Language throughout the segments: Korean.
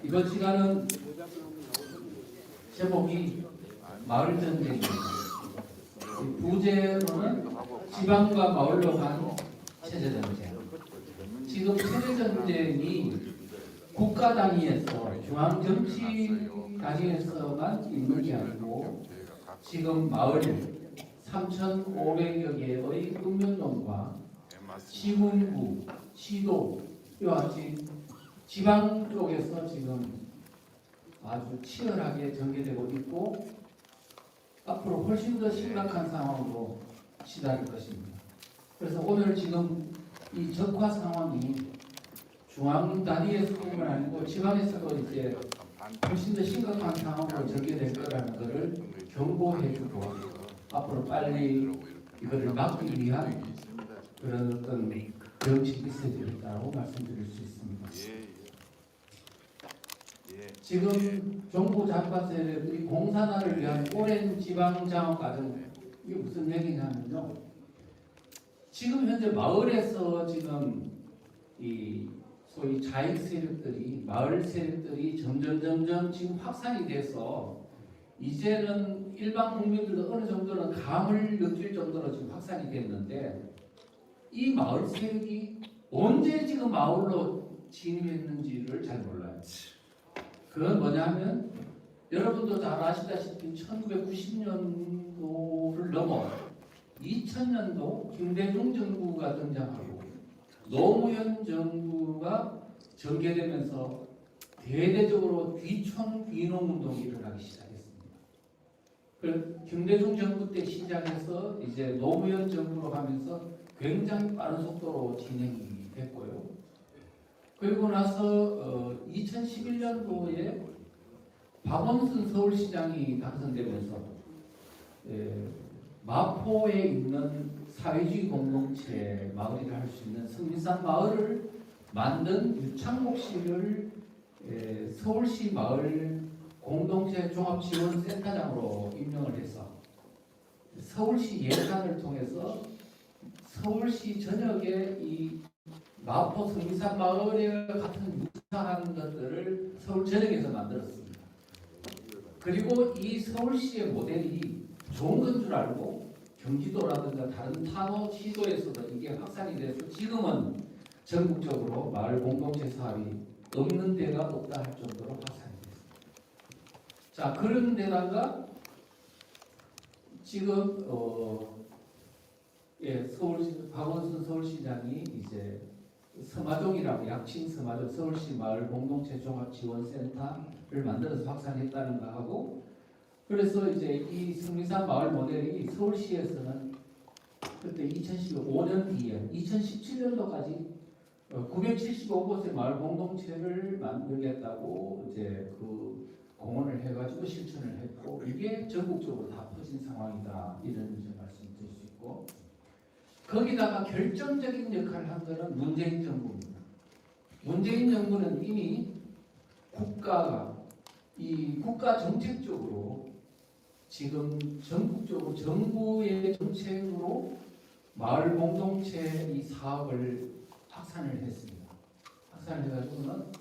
이번 시간은 제목이 마을 전쟁입니다. 부제로는 지방과 마을로 간 체제 전쟁. 지금 체제 전쟁이 국가 단위에서 중앙 정치 단위에서만 있는 게 아니고 지금 마을 3,500여 개의 읍면동과 시군구, 시도 이와 같이 지방 쪽에서 지금 아주 치열하게 전개되고 있고 앞으로 훨씬 더 심각한 상황으로 시달릴 것입니다. 그래서 오늘 지금 이 적화 상황이 중앙 단위에서뿐만 아니고 지방에서도 이제 훨씬 더 심각한 상황으로 전개될 거라는 것을 경고해주고 앞으로 빨리 이것을 막기 위한 그런 어떤 정치 메시지를 있다고 말씀드릴 수 있습니다. 지금 정부 좌파 세력들이 공산화를 위한 오랜 지방 장악 과정, 이게 무슨 얘기냐면요. 지금 현재 마을에서 지금 이 소위 자익 세력들이 마을 세력들이 점점 지금 확산이 돼서 이제는 일반 국민들도 어느 정도는 감을 느낄 정도로 지금 확산이 됐는데 이 마을 세력이 언제 지금 마을로 진입했는지를 잘 몰라요. 그건 뭐냐면 여러분도 잘 아시다시피 1990년도를 넘어 2000년도 김대중 정부가 등장하고 노무현 정부가 전개되면서 대대적으로 귀촌 귀농 운동이 일어나기 시작했습니다. 그래서 김대중 정부 때 시작해서 이제 노무현 정부로 가면서 굉장히 빠른 속도로 진행이 됐고요. 그리고 나서 2011년도에 박원순 서울시장이 당선되면서 마포에 있는 사회주의 공동체 마을이라 할 수 있는 성민산 마을을 만든 유창목 씨를 서울시 마을 공동체 종합지원센터장으로 임명을 해서 서울시 예산을 통해서 서울시 전역에 이 마포 성민산 마을에 같은 유사한 것들을 서울 전역에서 만들었습니다. 그리고 이 서울시의 모델이 좋은 건 줄 알고 경기도라든가 다른 탄호 시도에서도 이게 확산이 돼서 지금은 전국적으로 마을 공동체 사업이 없는 데가 없다 할 정도로 확산이 됐습니다. 자, 그런 데다가 지금 서울시 박원순 서울시장이 이제 서마종이라고 약칭 서마종 서울시 마을 공동체 종합지원센터를 만들어서 확산했다는 거 하고 그래서 이제 이 성민산 마을 모델이 서울시에서는 그때 2015년 뒤에 2017년도까지 975곳의 마을 공동체를 만들겠다고 이제 그 공언을 해가지고 실천을 했고 이게 전국적으로 다 퍼진 상황이다 이런 말씀드릴 수 있고 거기다가 결정적인 역할을 한 것은 문재인 정부입니다. 문재인 정부는 이미 국가가 이 국가 정책적으로 지금 전국적으로 정부의 정책으로 마을 공동체 이 사업을 확산을 했습니다. 확산을 해가지고는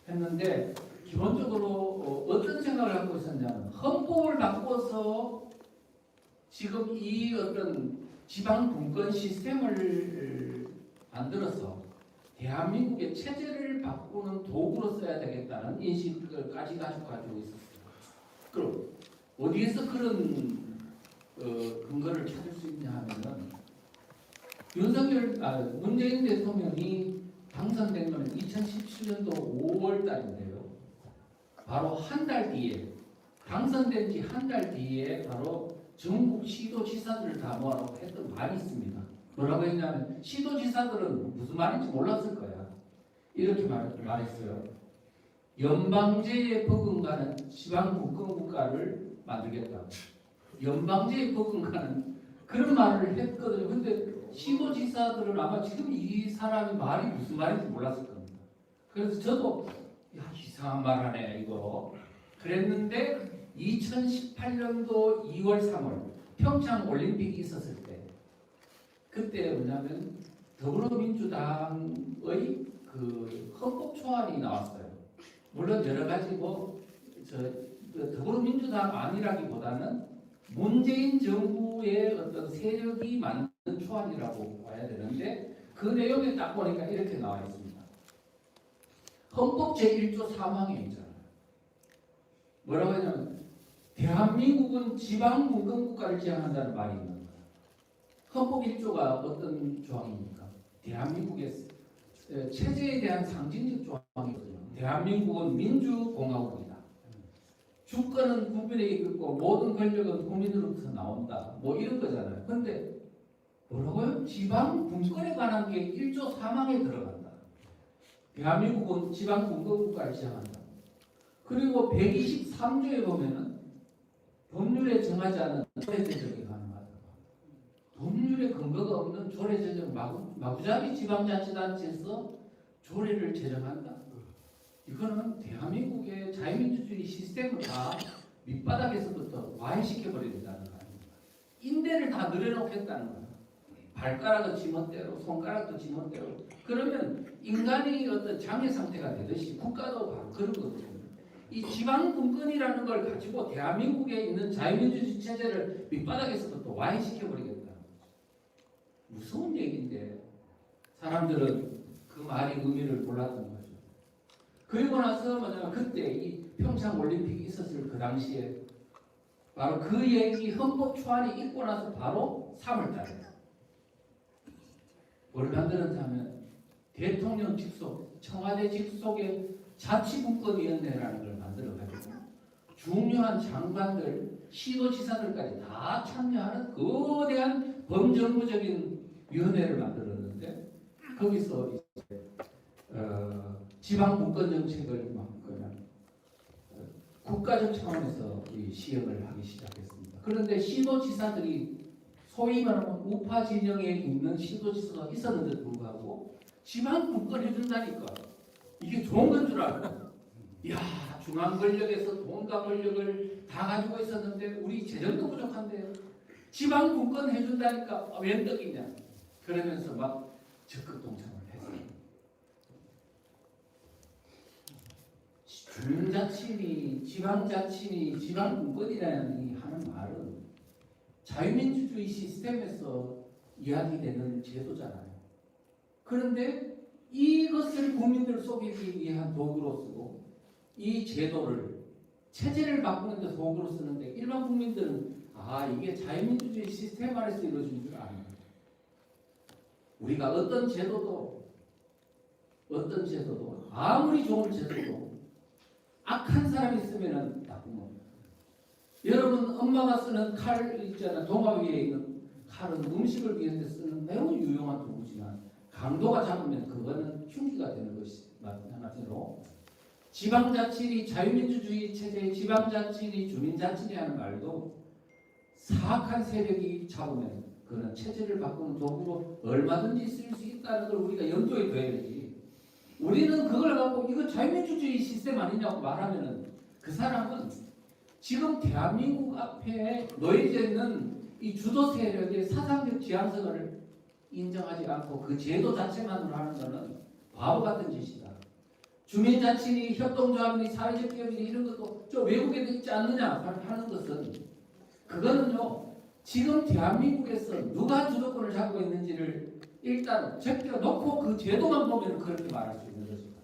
했는데 기본적으로 어떤 생각을 갖고 있었냐면 헌법을 바꿔서 지금 이 어떤 지방 분권 시스템을 만들어서 대한민국의 체제를 바꾸는 도구로 써야 되겠다는 인식까지 가지고 있었어요. 그럼 어디에서 그런 근거를 찾을 수 있냐 하면은 문재인 대통령이 당선된 건 2017년도 5월 달인데요. 바로 한 달 뒤에 당선된 지 한 달 뒤에 바로 전국 시도지사들을 다 모아놓고 했던 말이 있습니다. 뭐라고 했냐면 시도지사들은 무슨 말인지 몰랐을 거야. 이렇게 말했어요. 연방제에 버금가는 지방분권국가를 만들겠다. 연방제에 버금가는 그런 말을 했거든요. 근데 시도지사들은 아마 지금 이 사람이 말이 무슨 말인지 몰랐을 겁니다. 그래서 저도 야 이상한 말 하네 이거 그랬는데 2018년도 2월 3월 평창 올림픽이 있었을 때 그때 뭐냐면 더불어민주당의 그 헌법 초안이 나왔어요. 물론 여러 가지 더불어민주당 안이라기보다는 문재인 정부의 어떤 세력이 만든 초안이라고 봐야 되는데 그 내용에 딱 보니까 이렇게 나와 있습니다. 헌법 제1조 3항에 있잖아요. 뭐라고 하냐면 대한민국은 지방분권국가를 지향한다는 말이 있는 거예요. 헌법 1조가 어떤 조항입니까? 대한민국의 체제에 대한 상징적 조항이거든요. 대한민국은 민주공화국이다. 주권은 국민에게 있고 모든 권력은 국민으로부터 나온다. 뭐 이런 거잖아요. 근데 뭐라고요? 지방분권에 관한 게 1조 3항에 들어간다. 대한민국은 지방분권국가를 지향한다. 그리고 123조에 보면은 법률에 정하지 않은 조례 제정이 가능하다. 법률에 근거가 없는 조례 제정 마구잡이 지방자치단체에서 조례를 제정한다. 이거는 대한민국의 자유민주주의 시스템을 다 밑바닥에서부터 와해시켜버려야 된다는 거 아닙니까? 인대를 다 늘려놓겠다는 거야. 발가락은 지멋대로, 손가락도 지멋대로. 그러면 인간의 어떤 장애 상태가 되듯이 국가도 바로 그런 거거든요. 이 지방분권이라는 걸 가지고 대한민국에 있는 자유민주주의 체제를 밑바닥에서부터 와해시켜버리겠다는 거죠. 무서운 얘기인데 사람들은 그 말의 의미를 몰랐던 거죠. 그리고 나서 뭐냐면 그때 이 평창 올림픽이 있었을 그 당시에 바로 그 얘기 헌법 초안이 있고 나서 바로 3월달에 뭘 만들었냐 하면 대통령 직속, 청와대 직속의 자치분권위원회라는 걸 만들어가지고 중요한 장관들, 시도지사들까지 다 참여하는 거대한 범정부적인 위원회를 만들었는데 거기서 이제 지방분권 정책을 막 그냥 국가적 차원에서 시행을 하기 시작했습니다. 그런데 시도지사들이 소위 말하면 우파 진영에 있는 시도지사가 있었는데도 불구하고 지방분권 해준다니까 이게 좋은 건 줄 알고 이야 중앙 권력에서 돈과 권력을 다 가지고 있었는데 우리 재정도 부족한데요. 지방분권 해준다니까 웬 떡이냐 그러면서 막 적극 동참을 했어요. 중자치니 지방자치니 지방분권이라는 하는 말은 자유민주주의 시스템에서 이야기되는 제도잖아요. 그런데 이것을 국민들 속이기 위한 도구로 쓰고 이 제도를 체제를 바꾸는 데 도구로 쓰는데 일반 국민들은 이게 자유민주주의 시스템 안에서 이루어진 줄 압니다. 우리가 어떤 제도도 아무리 좋은 제도도 악한 사람이 있으면 나쁜 겁니다. 여러분 엄마가 쓰는 칼 있잖아. 동화 위에 있는 칼은 음식을 위해 쓰는 매우 유용한 도구지만 강도가 작으면 그거는 흉기가 되는 것이 마찬가지로 지방자치니 자유민주주의 체제의 지방자치니 주민자치니 하는 말도 사악한 세력이 잡으면 그는 체제를 바꾸는 도구로 얼마든지 쓸 수 있다는 걸 우리가 염두에 둬야지. 우리는 그걸 갖고 이거 자유민주주의 시스템 아니냐고 말하면은 그 사람은 지금 대한민국 앞에 놓여져 있는 이 주도 세력의 사상적 지향성을 인정하지 않고 그 제도 자체만으로 하는 것은 바보 같은 짓이다. 주민자치니 협동조합이니 사회적 기업이니 이런 것도 저 외국에도 있지 않느냐 하는 것은 그거는요 지금 대한민국에서 누가 주도권을 잡고 있는지를 일단 제껴놓고 그 제도만 보면 그렇게 말할 수 있는 것입니다.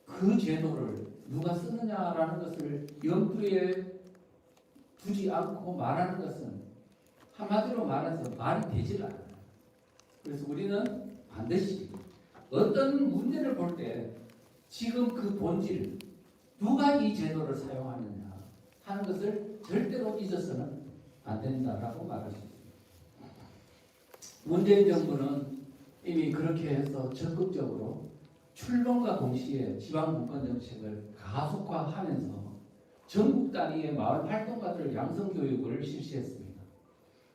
그 제도를 누가 쓰느냐라는 것을 염두에 두지 않고 말하는 것은 한마디로 말해서 말이 되질 않아요. 그래서 우리는 반드시 어떤 문제를 볼 때 지금 그 본질, 누가 이 제도를 사용하느냐 하는 것을 절대로 잊어서는 안 된다라고 말할 수 있습니다. 문재인 정부는 이미 그렇게 해서 적극적으로 출범과 동시에 지방분권 정책을 가속화하면서 전국 단위의 마을 활동가들 양성 교육을 실시했습니다.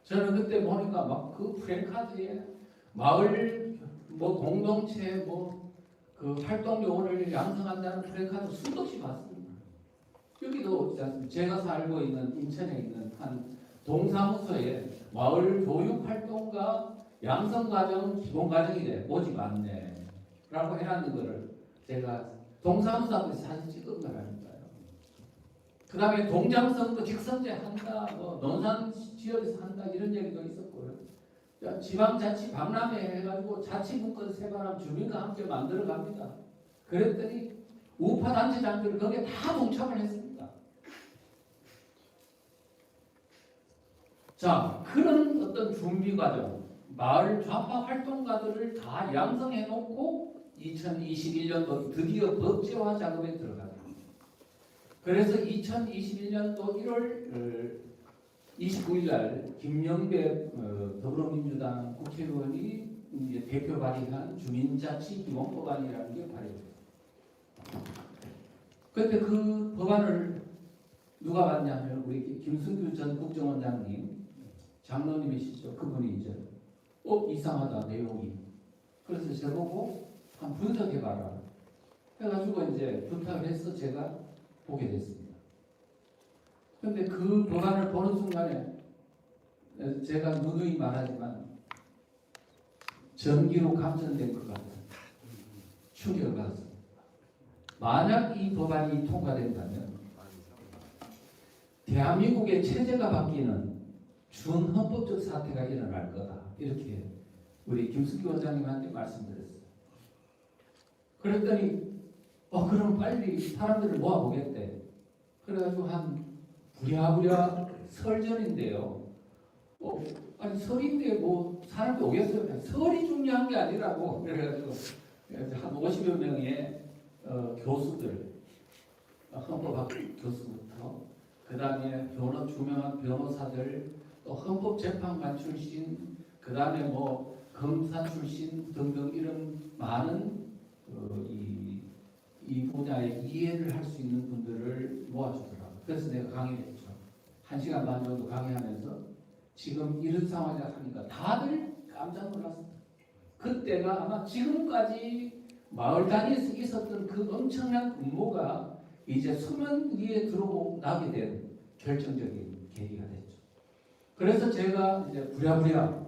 저는 그때 보니까 막 그 프랜카드에 마을 공동체 그 활동 요원을 양성한다는 프랜카드 수도 없이 봤습니다. 여기도 제가 살고 있는 인천에 있는 한 동사무소에 마을 교육 활동가 양성 과정 기본 과정이래 모집 안내 라고 해놨는 거를 제가 동사무소에서 사진 찍은 거라니까요. 그 다음에 동장선거 직선제 한다, 뭐 논산 지역에서 한다 이런 얘기도 있었고요. 지방자치 박람회 해가지고 자치분권 세발함 주민과 함께 만들어 갑니다. 그랬더니 우파 단체장들이 거기에 다 동참을 했습니다. 자, 그런 어떤 준비 과정, 마을 좌파 활동가들을 다 양성해 놓고 2021년도 드디어 법제화 작업에 들어갑니다. 그래서 2021년도 1월 29일 날 김영배 더불어민주당 국회의원이 이제 대표 발의한 주민자치기본법안이라는 게 발의됩니다. 그런데 그 법안을 누가 봤냐면 우리 김승규 전 국정원장님 장로님이시죠. 그분이 이제 이상하다 내용이. 그래서 저보고 한번 분석해봐라 해가지고 이제 부탁을 해서 제가 보게 됐습니다. 그런데 그 법안을 보는 순간에 제가 누누이 말하지만 전기로 감전된 것 같은 충격을 받았습니다. 만약 이 법안이 통과된다면 대한민국의 체제가 바뀌는 준헌법적 사태가 일어날 거다. 이렇게 우리 김숙기 원장님한테 말씀드렸어요. 그랬더니 그럼 빨리 사람들을 모아보겠대. 그래가지고 한 부랴부랴 설 전인데요. 아니 설인데 뭐 사람도 오겠어요? 그냥 설이 중요한 게 아니라고. 그래가지고 한 50여 명의 교수들, 헌법학 교수부터 그 다음에 유명한 변호사들, 또 헌법재판관 출신, 그 다음에 뭐 검사 출신 등등 이런 많은 이 분야에 이해를 할 수 있는 분들을 모아주더라고요. 그래서 내가 강의를 했죠. 1시간 반 정도 강의하면서 지금 이런 상황이라 하니까 다들 깜짝 놀랐습니다. 그때가 아마 지금까지 마을 단위에서 있었던 그 엄청난 음모가 이제 수면 위에 드러나게 된 결정적인 계기가 됐죠. 그래서 제가 이제 부랴부랴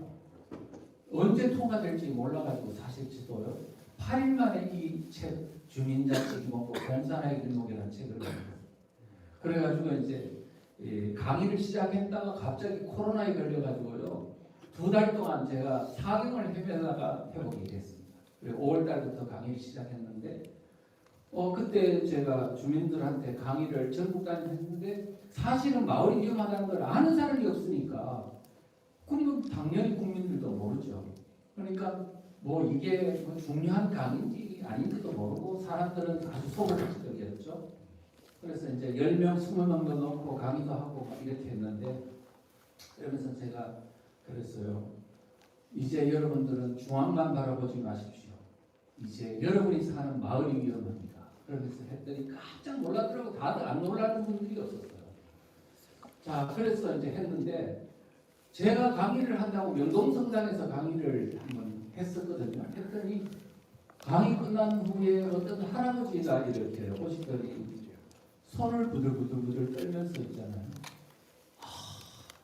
언제 통과될지 몰라가지고 사실 저도요 8일 만에 이 책 주민자치기본법 공산화의 길목이라는 책을 읽었어요. 그래가지고 이제 강의를 시작했다가 갑자기 코로나에 걸려가지고요 2달 동안 제가 사경을 헤매다가 회복이 됐습니다. 그리고 5월 달부터 강의를 시작했는데 그때 제가 주민들한테 강의를 전국 단위로 했는데 사실은 마을이 위험하다는 걸 아는 사람이 없으니까 그리고 당연히 국민들도 모르죠. 그러니까 뭐 이게 뭐 중요한 강의인지 아닌지도 모르고 사람들은 아주 소극적이었죠. 그래서 이제 10명, 20명도 넣고 강의도 하고 막 이렇게 했는데 그러면서 제가 그랬어요. 이제 여러분들은 중앙만 바라보지 마십시오. 이제 여러분이 사는 마을이 위험합니다. 그러면서 했더니 깜짝 놀랐더라고. 다들 안 놀라는 분들이 없었어요. 자, 그래서 이제 했는데 제가 강의를 한다고 명동성당에서 강의를 한번 했었거든요. 했더니 강의 끝난 후에 어떤 할아버지가 이렇게 오시더니 손을 부들부들 떨면서 있잖아요.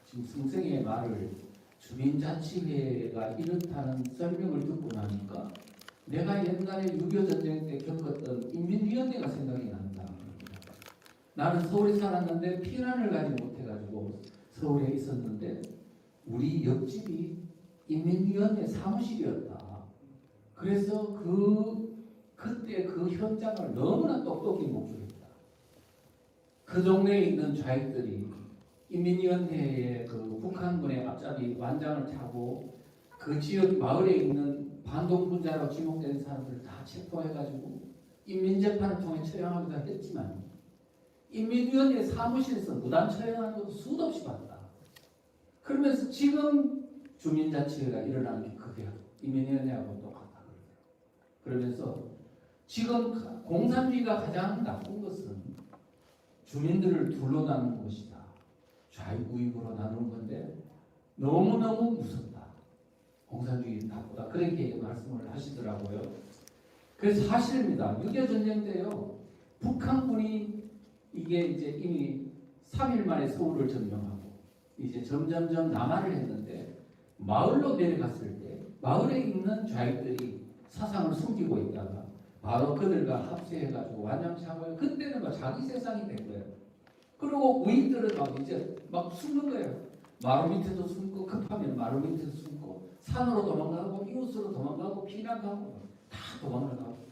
지금 승생의 말을 주민자치회가 이렇다는 설명을 듣고 나니까 내가 옛날에 6.25 전쟁 때 겪었던 인민위원회가 생각이 난다. 나는 서울에 살았는데 피난을 가지 못해가지고 서울에 있었는데 우리 옆집이 인민위원회 사무실이었다. 그래서 그때 그 현장을 너무나 똑똑히 목격했다. 그 동네에 있는 좌익들이 인민위원회의 그 북한군의 앞잡이 완장을 타고 그 지역 마을에 있는 반동분자로 지목된 사람들을 다 체포해가지고 인민재판을 통해 처형하기도 했지만 인민위원회 사무실에서 무단 처형하는 것도 수도 없이 봤다. 그러면서 지금 주민자치회가 일어나는 게 그게 인민위원회하고 똑같다. 그러면서 지금 공산주의가 가장 나쁜 것은 주민들을 둘로 나누는 것이다. 좌익 우익으로 나누는 건데 너무너무 무섭다. 공산주의 나쁘다. 그렇게 말씀을 하시더라고요. 그래서 사실입니다. 6.25 전쟁 때요. 북한군이 이게 이제 이미 3일 만에 서울을 점령하고 이제 점점점 남하를 했는데 마을로 내려갔을 때 마을에 있는 좌익들이 사상을 숨기고 있다가 바로 그들과 합세해가지고 완장차고요. 그때는 막 자기 세상이 된 거예요. 그리고 우익들은 막 이제 막 숨는 거예요. 마루 밑에도 숨고 급하면 마루 밑에도 숨고 산으로 도망가고 이웃으로 도망가고 피난가고 다 도망가고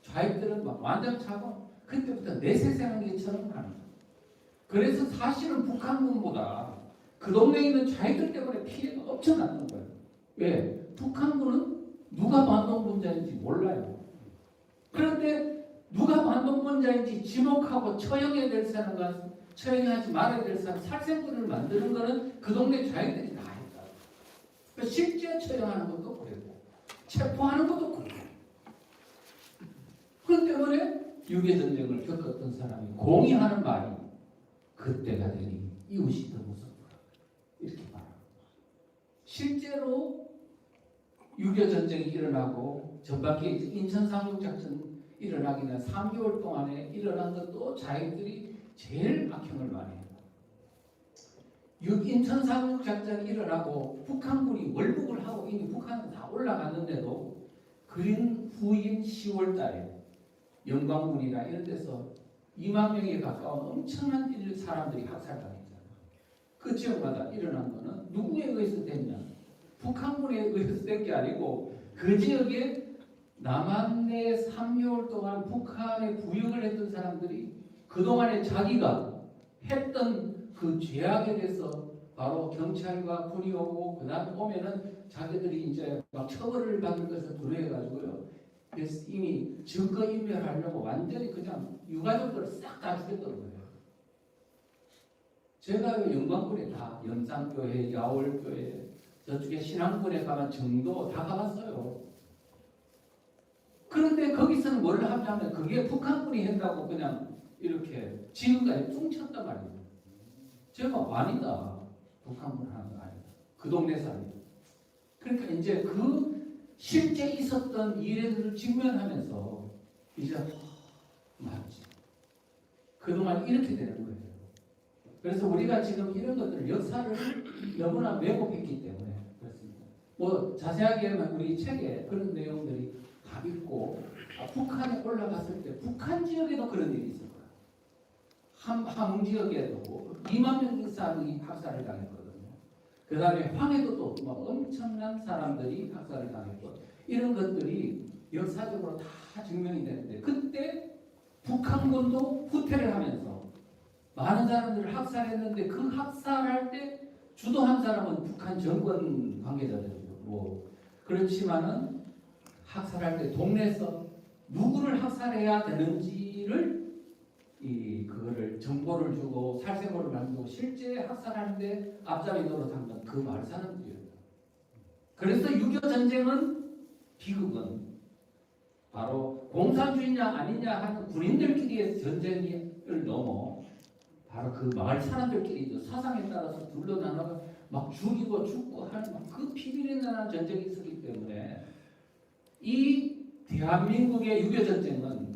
좌익들은 막 완장차고 그때부터 내 세상이처럼 하는 거예요. 그래서 사실은 북한군보다 그 동네에 있는 좌익들 때문에 피해가 엄청났던 거예요. 왜? 북한군은 누가 반동분자인지 몰라요. 그런데 누가 반동분자인지 지목하고 처형해야 될 사람과 처형하지 말아야 될 사람 살생부를 만드는 것은 그 동네 좌익들이 다 했다. 그러니까 실제 처형하는 것도 그랬고 체포하는 것도 그랬고 그것 때문에 6.25전쟁을 겪었던 사람이 공의하는 말이 그때가 되니 이웃이 더 무섭다. 이렇게 말합니다. 실제로 6.25전쟁이 일어나고 전반기에 인천 상륙작전 일어나기는 3개월 동안에 일어난 것도 자기들이 제일 악행을 많이 했다. 인천 상륙작전이 일어나고 북한군이 월북을 하고 이미 북한은 다 올라갔는데도 그린 후인 10월 달에 영광군이나 이런 데서 2만 명에 가까운 엄청난 사람들이 학살당했잖아요. 그 지역마다 일어난 거는 누구에 의해서 됐냐? 북한군에 의해서 된 게 아니고 그 지역에 남한내 3개월 동안 북한에 부역을 했던 사람들이 그동안에 자기가 했던 그 죄악에 대해서 바로 경찰과 군이 오고 그 다음 오면은 자기들이 이제 막 처벌을 받을 것을 두려워해가지고요. 그래서 이미 증거인멸하려고 완전히 그냥 유가족들을 싹 다 죽였던 거예요. 제가 영광군에 다 연산교회, 야월교회, 저쪽에 신앙군에 가면 정도 다 가봤어요. 그런데 거기서는 뭘 하냐면 그게 북한군이 했다고 그냥 이렇게 지금까지 퉁쳤단 말이에요. 제가 아니다. 북한군 하는 거 아니다. 그 동네 사람이. 그러니까 이제 그 실제 있었던 일들을 직면하면서 이제 맞지. 그동안 이렇게 되는 거예요. 그래서 우리가 지금 이런 것들 역사를 너무나 왜곡했기 때문에 그렇습니다. 뭐 자세하게 하면 우리 책에 그런 내용들이 다 있고 북한에 올라갔을 때 북한 지역에도 그런 일이 있을 거예요. 함흥 지역에도 2만 명 이상이 학살을 당했거든요. 그 다음에 황해도도 뭐 엄청난 사람들이 학살을 당했고 이런 것들이 역사적으로 다 증명이 되는데 그때 북한군도 후퇴를 하면서 많은 사람들을 학살했는데 그 학살할 때 주도한 사람은 북한 정권 관계자들이죠. 뭐 그렇지만은 학살할 때 동네에서 누구를 학살해야 되는지를 그거를 정보를 주고 살생부를 만들고 실제 학살하는데 앞잡이 노릇한 건 그 마을 사람들이었다. 그래서 6.25 전쟁은 비극은 바로 공산주의냐 아니냐 하는 군인들끼리의 전쟁을 넘어 바로 그 마을 사람들끼리 사상에 따라서 둘러 나눠서 막 죽이고 죽고 하는 그 피비린내한 전쟁이 있었기 때문에 이 대한민국의 6.25 전쟁은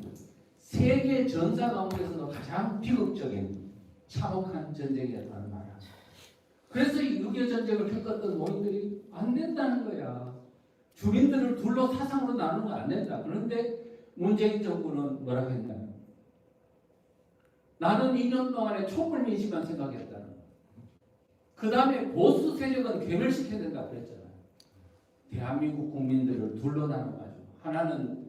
세계 전사 가운데서도 가장 비극적인 참혹한 전쟁이었다는 말이야. 그래서 이 6.25 전쟁을 겪었던 노인들이 안 된다는 거야. 주민들을 둘러 사상으로 나누는 건 안 된다. 그런데 문재인 정부는 뭐라고 했냐면 나는 2년 동안에 촛불민심만 생각했다는 거야. 그 다음에 보수 세력은 괴멸시켜야 된다 그랬잖아요. 대한민국 국민들을 둘러 나눠가지고 하나는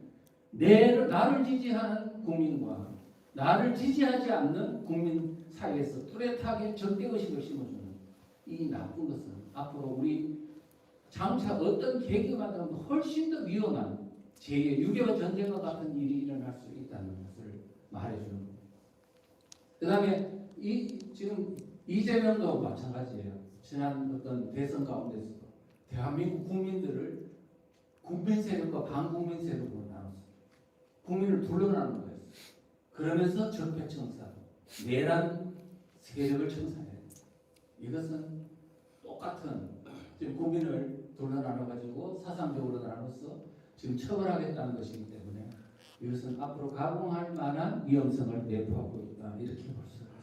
나를 지지하는 국민과 나를 지지하지 않는 국민 사이에서 뚜렷하게 적대의식을 심어주는 이 나쁜 것은 앞으로 우리 장차 어떤 계기가 되면 훨씬 더 위험한 제 6.25 전쟁과 같은 일이 일어날 수 있다는 것을 말해주는 겁니다. 그 다음에 지금 이재명도 마찬가지예요. 지난 어떤 대선 가운데서 대한민국 국민들을 국민 세력과 반국민 세력으로 나눴어요. 국민을 둘러나는 거였어요. 그러면서 적폐청산, 내란 세력을 청산해요. 이것은 똑같은 지금 국민을 둘러나눠가지고 사상적으로 나눠서 지금 처벌하겠다는 것이기 때문에 이것은 앞으로 가공할 만한 위험성을 내포하고 있다. 이렇게 볼 수 있습니다.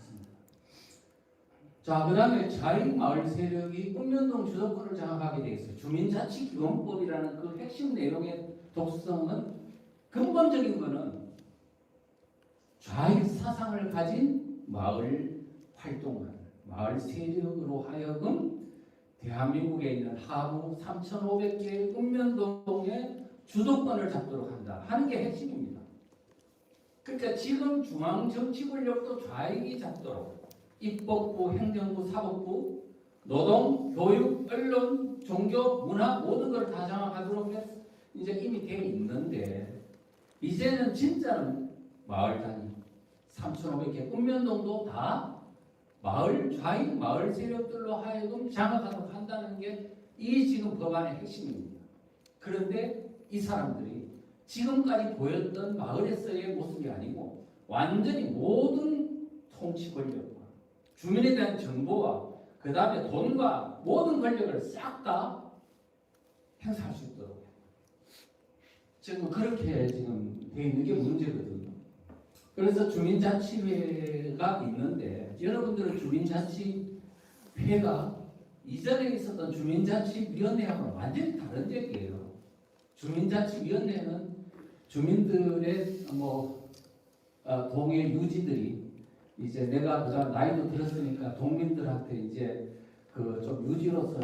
자, 그 다음에 자익마을 세력이 읍면동 주도권을 장악하게 돼 있어요. 주민자치기본법이라는 그 핵심 내용의 독성은 근본적인 거는 좌익 사상을 가진 마을 활동가들, 마을 세력으로 하여금 대한민국에 있는 하부 3,500개의 읍면동의 주도권을 잡도록 한다 하는 게 핵심입니다. 그러니까 지금 중앙정치 권력도 좌익이 잡도록 입법부, 행정부, 사법부, 노동, 교육, 언론, 종교, 문화 모든 걸 다 장악하도록 해서 이제 이미 되어 있는데 이제는 진짜는 마을 단위 3,500개 읍면동도 다 마을 좌익 마을 세력들로 하여금 장악하도록 한다는 게 이 지금 법안의 핵심입니다. 그런데 이 사람들이 지금까지 보였던 마을에서의 모습이 아니고 완전히 모든 통치 권력과 주민에 대한 정보와 그 다음에 돈과 모든 권력을 싹 다 행사할 수 있도록 지금 그렇게 지금 되어 있는 게 문제거든요. 그래서 주민자치회가 있는데 여러분들은 주민자치회가 이전에 있었던 주민자치위원회하고는 완전히 다른 얘기예요. 주민자치위원회는 주민들의 동의 유지들이 이제 내가 그다음 나이도 들었으니까 동민들한테 이제 그 좀 유지로서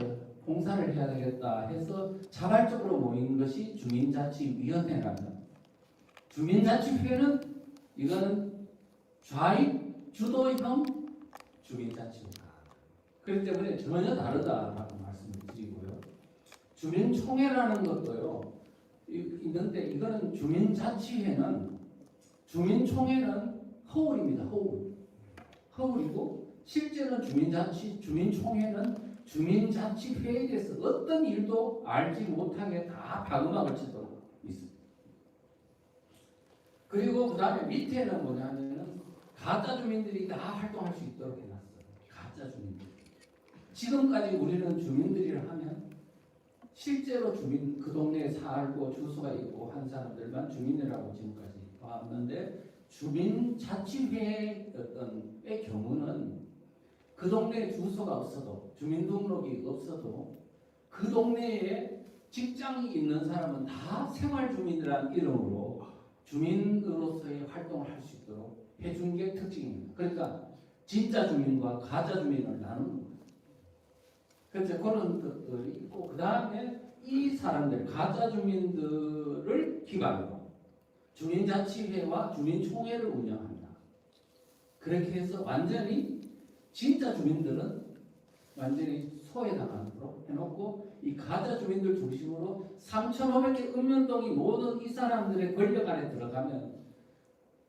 봉사를 해야 되겠다 해서 자발적으로 모인 것이 주민자치위원회라면 주민자치회는 이거는 좌익 주도형 주민자치입니다. 그렇기 때문에 전혀 다르다라고 말씀을 드리고요. 주민총회라는 것도요 있는데 이거는 주민총회는 허울입니다. 허울이고 실제는 주민총회는 주민자치회에 대해서 어떤 일도 알지 못하게 다 방음막을 치도록 있습니다. 그리고 그 다음에 밑에는 뭐냐면은 가짜 주민들이 다 활동할 수 있도록 해놨어요. 가짜 주민들. 지금까지 우리는 주민들이라 하면 실제로 주민 그 동네에 살고 주소가 있고 한 사람들만 주민이라고 지금까지 봤는데 주민자치회의 경우는 그 동네에 주소가 없어도 주민등록이 없어도 그 동네에 직장이 있는 사람은 다 생활주민이라는 이름으로 주민으로서의 활동을 할 수 있도록 해준 게 특징입니다. 그러니까 진짜 주민과 가짜 주민을 나누는 거예요. 그래서 그런 것들이 있고 그 다음에 이 사람들 가짜 주민들을 기반으로 주민자치회와 주민총회를 운영한다. 그렇게 해서 완전히 진짜 주민들은 완전히 소외당하도록 해놓고 이 가짜 주민들 중심으로 3,500개 읍면동이 모든 이 사람들의 권력 안에 들어가면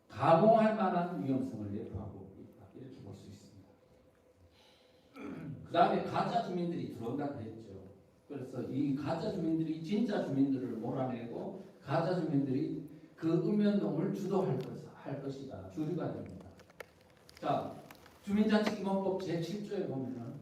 가공할 만한 위험성을 내포하고 있다. 이렇게 볼 수 있습니다. 그 다음에 가짜 주민들이 들어온다 그랬죠. 그래서 이 가짜 주민들이 진짜 주민들을 몰아내고 가짜 주민들이 그 읍면동을 주도할 것이다. 주류가 됩니다. 자, 주민자치기본법 제7조에 보면은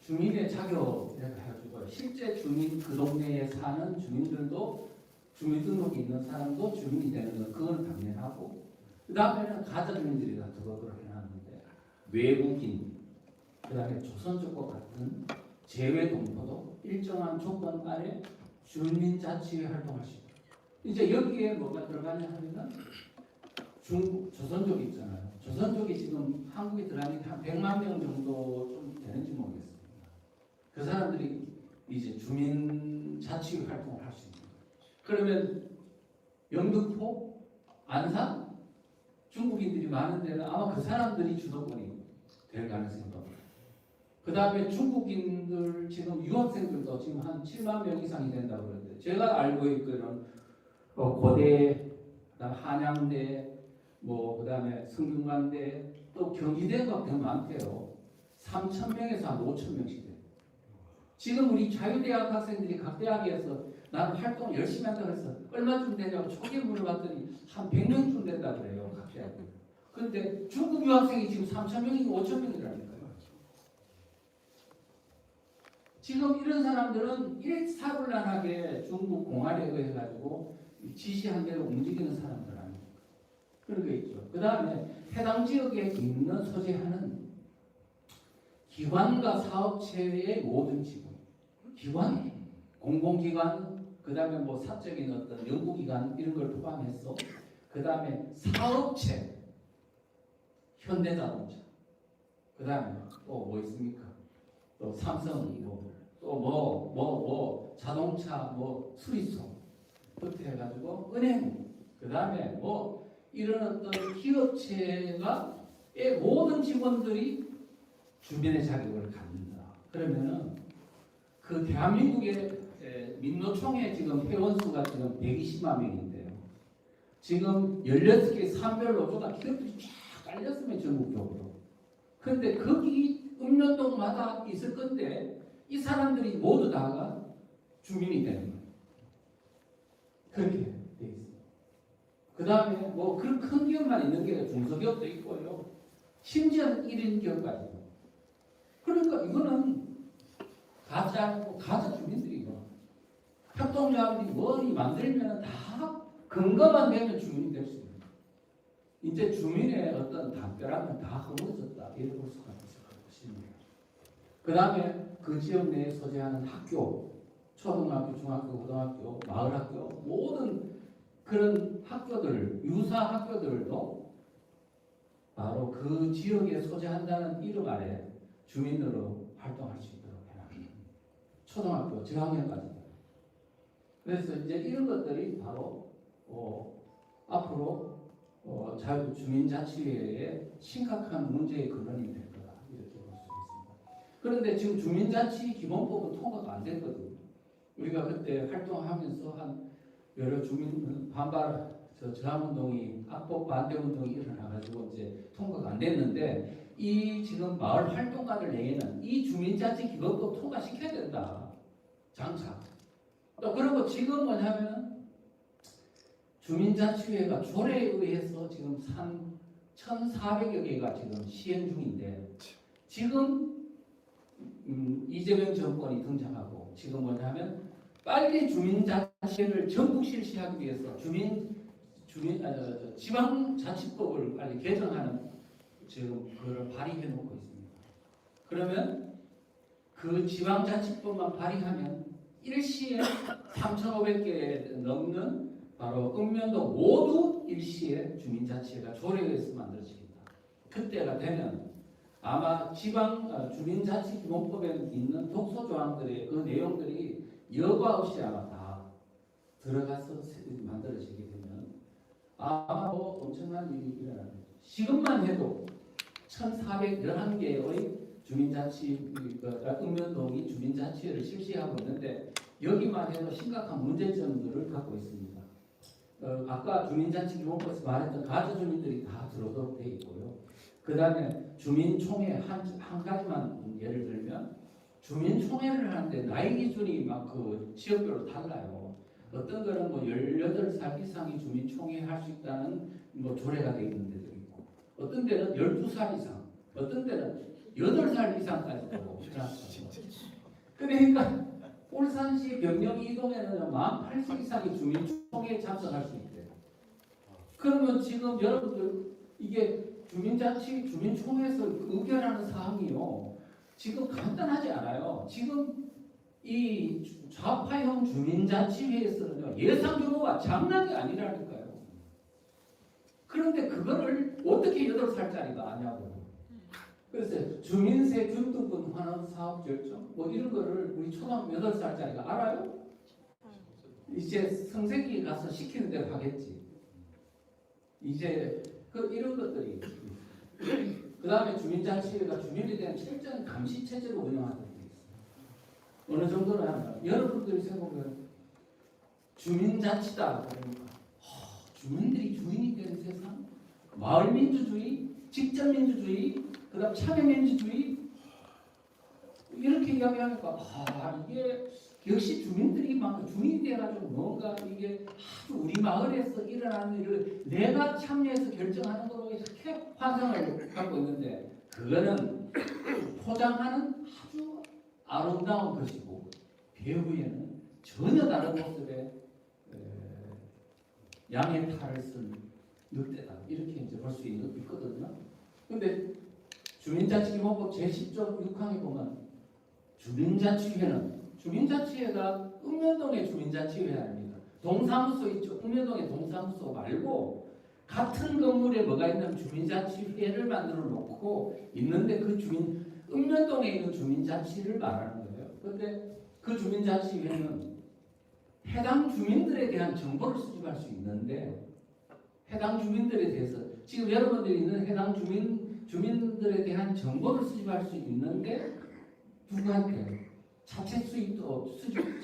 주민의 자격 해가지고 실제 주민 그 동네에 사는 주민들도 주민등록이 있는 사람도 주민이 되는 건 그건 당연하고 그 다음에는 가짜 주민들이 다 그거를 해놨는데 외국인 그 다음에 조선족과 같은 재외 동포도 일정한 조건 안에 주민자치회 활동할 수 있다. 이제 여기에 뭐가 들어가냐 하면은 중국 조선족 있잖아요. 조선족이 지금 한국에 들어가니까 한 100만 명 정도 좀 되는지 모르겠습니다. 그 사람들이 이제 주민자치회 활동을 할 수 있는 거예요. 그러면 영등포, 안산 중국인들이 많은 데는 아마 그 사람들이 주도권이 될 가능성이 높아요. 그 다음에 중국인들 지금 유학생들도 지금 한 7만 명 이상이 된다고 그러는데 제가 알고 있기로는 고대, 그다음 한양대, 그 다음에 성균관대, 또 경희대가 더 많대요. 3,000명에서 한 5,000명씩 돼요. 지금 우리 자유대학 학생들이 각 대학에서 나는 활동 열심히 한다고 해서 얼마쯤 되냐고 초기에 물어봤더니 한 100명쯤 된다고 그래요. 각 대학에. 그런데 중국 유학생이 지금 3,000명이고 5,000명이라니까요. 지금 이런 사람들은 일사불란하게 중국 공안에 의해 가지고 지시한 대로 움직이는 사람들 아닙니까? 그런 게 있죠. 그 다음에 해당 지역에 있는 소재하는 기관과 사업체의 모든 직원, 기관, 공공기관, 그 다음에 뭐 사적인 어떤 연구기관 이런 걸 포함해서 그 다음에 사업체, 현대자동차, 그 다음에 또 뭐 있습니까? 또 삼성이고 또 뭐 자동차 뭐 수리소 부터 해가지고 은행, 그 다음에 뭐 이런 어떤 기업체가의 모든 직원들이 주민의 자격을 갖는다. 그러면은 그 대한민국의 민노총회 지금 회원 수가 지금 120만 명인데요. 지금 16개 산별노조가 기업들이 쫙 깔렸으면 전국적으로. 그런데 거기 읍면동마다 있을 건데 이 사람들이 모두 다가 주민이 되는 거예요. 그렇게 돼 있어요. 그 다음에 뭐 그런 큰 기업만 있는 게 중소기업도 있고요. 심지어는 1인 기업까지. 그러니까 이거는 가짜 주민들이고 협동조합이 뭐니 만들면 다 근거만 되면 주민이 될 수 있는 거예요. 이제 주민의 어떤 담벼락은 다 허물어졌다 이렇게 볼 수가 있을 것입니다. 그 다음에 그 지역 내에 소재하는 학교, 초등학교, 중학교, 고등학교, 마을학교 모든 그런 학교들, 유사 학교들도 바로 그 지역에 소재한다는 이름 아래 주민으로 활동할 수 있도록 해놨습니다. 초등학교 저학년까지. 그래서 이제 이런 것들이 바로 앞으로 주민자치회의 심각한 문제의 근원이 될 거다 이렇게 볼 수 있습니다. 그런데 지금 주민자치 기본법은 통과가 안 됐거든요. 우리가 그때 활동하면서 한 여러 주민 반발 저항운동이 악법 반대 운동이 일어나가지고 이제 통과가 안 됐는데 이 지금 마을 활동가들 내에는 이 주민자치 기본법 통과시켜야 된다. 장차. 또 그리고 지금 뭐냐면 주민자치회가 조례에 의해서 지금 1,400여 개가 지금 시행 중인데 지금 이재명 정권이 등장하고 지금 뭐냐면 빨리 주민자치회를 전국 실시하기 위해서 지방자치법을 빨리 개정하는 지금 그걸 발의해 놓고 있습니다. 그러면 그 지방자치법만 발의하면 일시에 3,500개 넘는 바로 읍면도 모두 일시에 주민자치회가 조례에서 만들어지겠다. 그때가 되면 아마 주민자치기본법에 있는 독소조항들의 그 내용들이 여과 없이 아마 다 들어가서 만들어지게 되면 아마 뭐 엄청난 일이 일어나는 거죠. 지금만 해도 1,411개의 주민자치 읍면동이 주민자치회를 실시하고 있는데 여기만 해도 심각한 문제점들을 갖고 있습니다. 아까 주민자치기본법에서 말했던 가주주민들이 다 들어오도록 되어 있고요. 그 다음에 주민총회 한 가지만 예를 들면 주민총회를 하는데 나이 기준이 막 그 지역별로 달라요. 어떤 거는 뭐 18살 이상이 주민총회 할 수 있다는 뭐 조례가 되어 있는 데도 있고 어떤 데는 12살 이상, 어떤 데는 8살 이상까지도 해놨어요. 그러니까 울산시 병영 이동에는 80 이상의 주민총회에 참석할 수 있대요. 그러면 지금 여러분들 이게 주민총회에서 의결하는 사항이요. 지금 간단하지 않아요. 지금 이 좌파형 주민자치회에서는요. 예산 규모가 장난이 아니라니까요. 그런데 그거를 어떻게 8살짜리가 아냐고. 그래서 주민세 균등분 환원 사업 결정 뭐 이런 거를 우리 초등학교 8살짜리가 알아요? 이제 성생기 가서 시키는 대로 하겠지. 이제 이런 것들이 그 다음에 주민자치회가 주민에 대한 철저한 감시 체제를 운영하도록 되어 있습니다. 어느 정도나 여러분들이 생각하면 주민자치다 그러니까 주민들이 주인이 되는 세상, 마을민주주의, 직접민주주의, 그 다음 참여민주주의 이렇게 이야기하니까 이게 역시 주민들이 막 주민이 돼가지고 뭔가 이게 아주 우리 마을에서 일어나는 일을 내가 참여해서 결정하는 거로 이렇게 환상을 갖고 있는데 그거는 포장하는 아주 아름다운 것이고 배후에는 전혀 다른 모습의 양의 탈을 쓴 늑대다 이렇게 이제 볼 수 있거든요. 근데 주민자치기본법 제10조 6항에 보면 주민자치회가 읍면동의 주민자치회합니다. 동사무소 있죠. 읍면동의 동사무소 말고 같은 건물에 뭐가 있는 주민자치회를 만들어 놓고 있는데 그 읍면동에 있는 주민자치를 말하는 거예요. 그런데 그 주민자치회는 해당 주민들에 대한 정보를 수집할 수 있는데 해당 주민들에 대해서 지금 여러분들이 있는 해당 주민들에 대한 정보를 수집할 수 있는데 누구한테 자체 수입도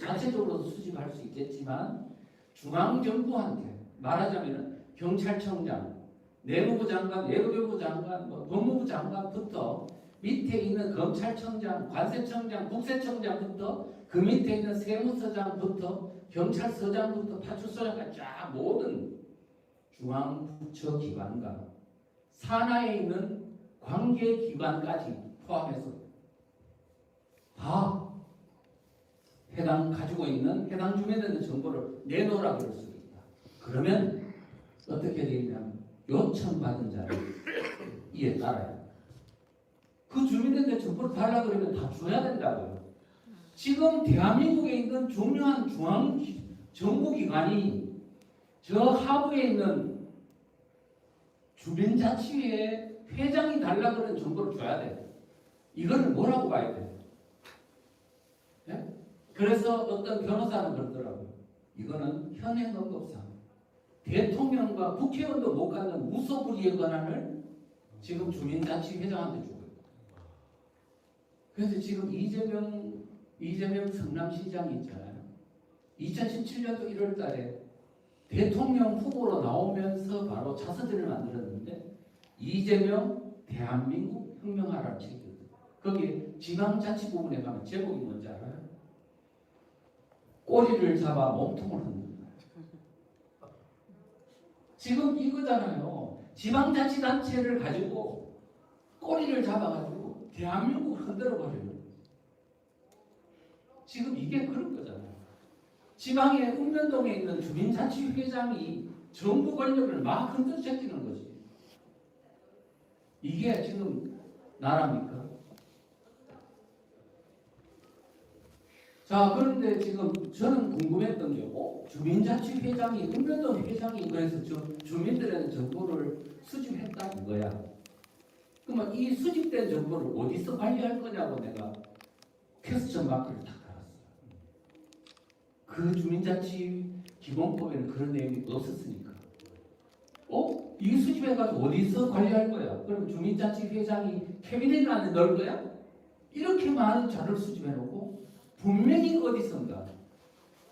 자체적으로 수집할 수 있겠지만 중앙정부한테 말하자면 경찰청장, 내무부 장관, 외교부 장관, 법무부 장관부터 밑에 있는 검찰청장, 관세청장, 국세청장부터 그 밑에 있는 세무서장부터 경찰서장부터 파출소장까지 쫙 모든 중앙부처 기관과 산하에 있는 관계기관까지 포함해서 다 해당 가지고 있는 해당 주민들의 정보를 내놓으라 그럴 수도 있다. 그러면 어떻게 되냐면 요청받은 자를 이에 따라야 그 주민들의 정보를 달라 그러면 다 줘야 된다고요. 지금 대한민국에 있는 중요한 중앙 정부기관이 저 하부에 있는 주민자치회 회장이 달라 그러는 정보를 줘야 돼. 이거를 뭐라고 봐야 돼? 네? 그래서 어떤 변호사는 그러더라고요. 이거는 현행헌법상 대통령과 국회의원도 못 갖는 무소불위의 권한을 지금 주민자치회장한테 주고 있다. 그래서 지금 이재명 성남시장이 있잖아요. 2017년도 1월 달에 대통령 후보로 나오면서 바로 자서전을 만들었는데 이재명 대한민국 혁명하라는 책이거든요. 거기에 지방자치 부분에 가면 제목이 뭔지 알아요? 꼬리를 잡아 몸통을 흔든다. 지금 이거잖아요. 지방자치단체를 가지고 꼬리를 잡아가지고 대한민국을 흔들어버려요. 지금 이게 그런 거잖아요. 지방의 읍면동에 있는 주민자치회장이 정부 권력을 막 흔들어제끼는 거지. 이게 지금 나라입니까? 자, 그런데 지금 저는 궁금했던 게 주민자치회장이 읍면동 회장이 그래서 주민들의 정보를 수집했다 이거야. 그러면 이 수집된 정보를 어디서 관리할 거냐고 내가 퀘스천 마크를 딱 달았어요. 그 주민자치 기본법에는 그런 내용이 없었으니까. 이 수집해가지고 어디서 관리할 거야? 그럼 주민자치회장이 캐비넷 안에 넣을 거야? 이렇게 많은 자료를 수집해놓고 분명히 어디선가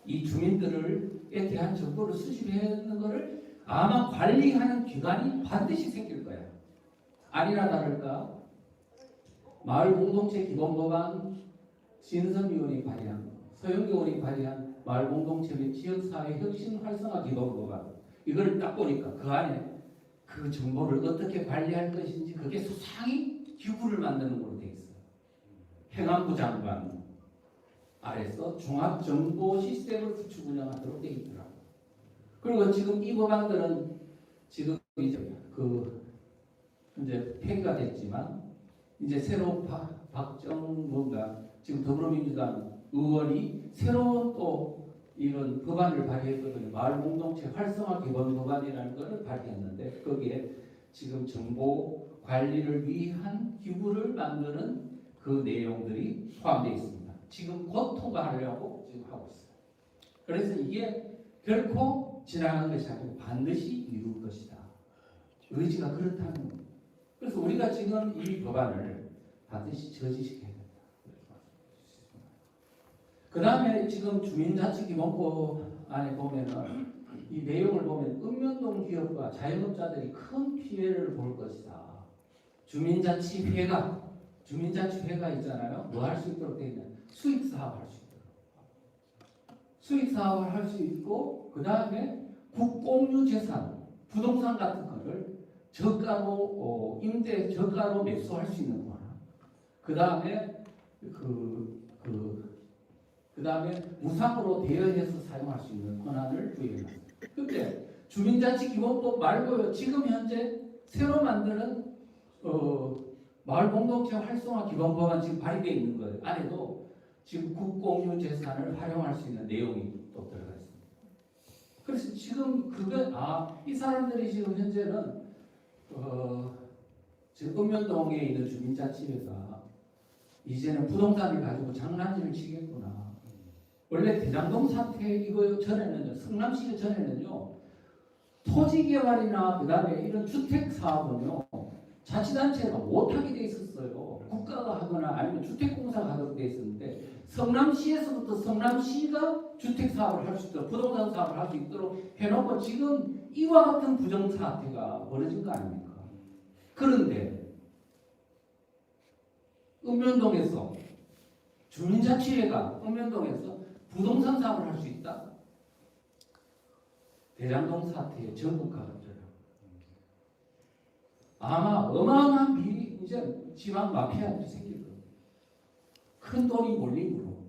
이 주민들에 대한 정보를 수집해놓는 것을 아마 관리하는 기관이 반드시 생길 거야. 아니나 다를까 마을 공동체 기본법안 신선위원이 발의한 서영교 의원이 발의한 마을 공동체 및 지역사회 혁신 활성화 기본법안 이걸 딱 보니까 그 안에 그 정보를 어떻게 관리할 것인지 그게 수상히 기구를 만드는 걸로 돼 있어요. 행안부 장관 아래서 종합정보 시스템을 구축 운영하도록 돼 있더라고요. 그리고 지금 이 법안들은 지금 이제 폐기가 됐지만 이제 새로 박정무가 지금 더불어민주당 의원이 새로운 또 이런 법안을 발의했거든요. 마을 공동체 활성화 기본 법안이라는 것을 발의했는데 거기에 지금 정보 관리를 위한 기구를 만드는 그 내용들이 포함되어 있습니다. 지금 곧 통과하려고 지금 하고 있어요. 그래서 이게 결코 지나간 것이 아니고 반드시 이룰 것이다. 의지가 그렇다는 겁니다. 그래서 우리가 지금 이 법안을 반드시 저지시켜야 된다. 그 다음에 지금 주민자치기본법 안에 보면은 이 내용을 보면 읍면동 기업과 자영업자들이 큰 피해를 볼 것이다. 주민자치회가 있잖아요. 뭐 할 수 있도록 되어 있냐? 수익사업 할 수 있도록. 수익사업을 할 수 있고 그 다음에 국공유재산, 부동산 같은 거를 저가로 임대 저가로 매수할 수 있는 권한. 그 다음에 그 다음에 무상으로 대여해서 사용할 수 있는 권한을 부여해놨어요. 근데 주민자치기본법 말고요. 지금 현재 새로 만드는 마을 공동체 활성화 기본법안 지금 발의되어 있는 거예요. 안에도 지금 국공유 재산을 활용할 수 있는 내용이 또 들어가 있습니다. 그래서 지금 이 사람들이 지금 현재는 지금 읍면동에 있는 주민자치회가 이제는 부동산을 가지고 장난질을 치겠구나. 원래 대장동 사태 이거 전에는요, 성남시 전에는요, 토지개발이나 그다음에 이런 주택 사업은요, 자치단체가 못하게 돼 있었어요. 국가가 하거나 아니면 주택공사가 하도록 돼 있었는데 성남시에서부터 성남시가 주택 사업을 할 수 있도록 부동산 사업을 할 수 있도록 해놓고 지금 이와 같은 부정 사태가 벌어진 거 아닙니까? 그런데 읍면동에서 주민자치회가 읍면동에서 부동산 사업을 할 수 있다? 대장동 사태의 전국화 같아요. 아마 어마어마한 비리 이제 지방 마피아들이 생길 거예요. 큰 돈이 몰리므로.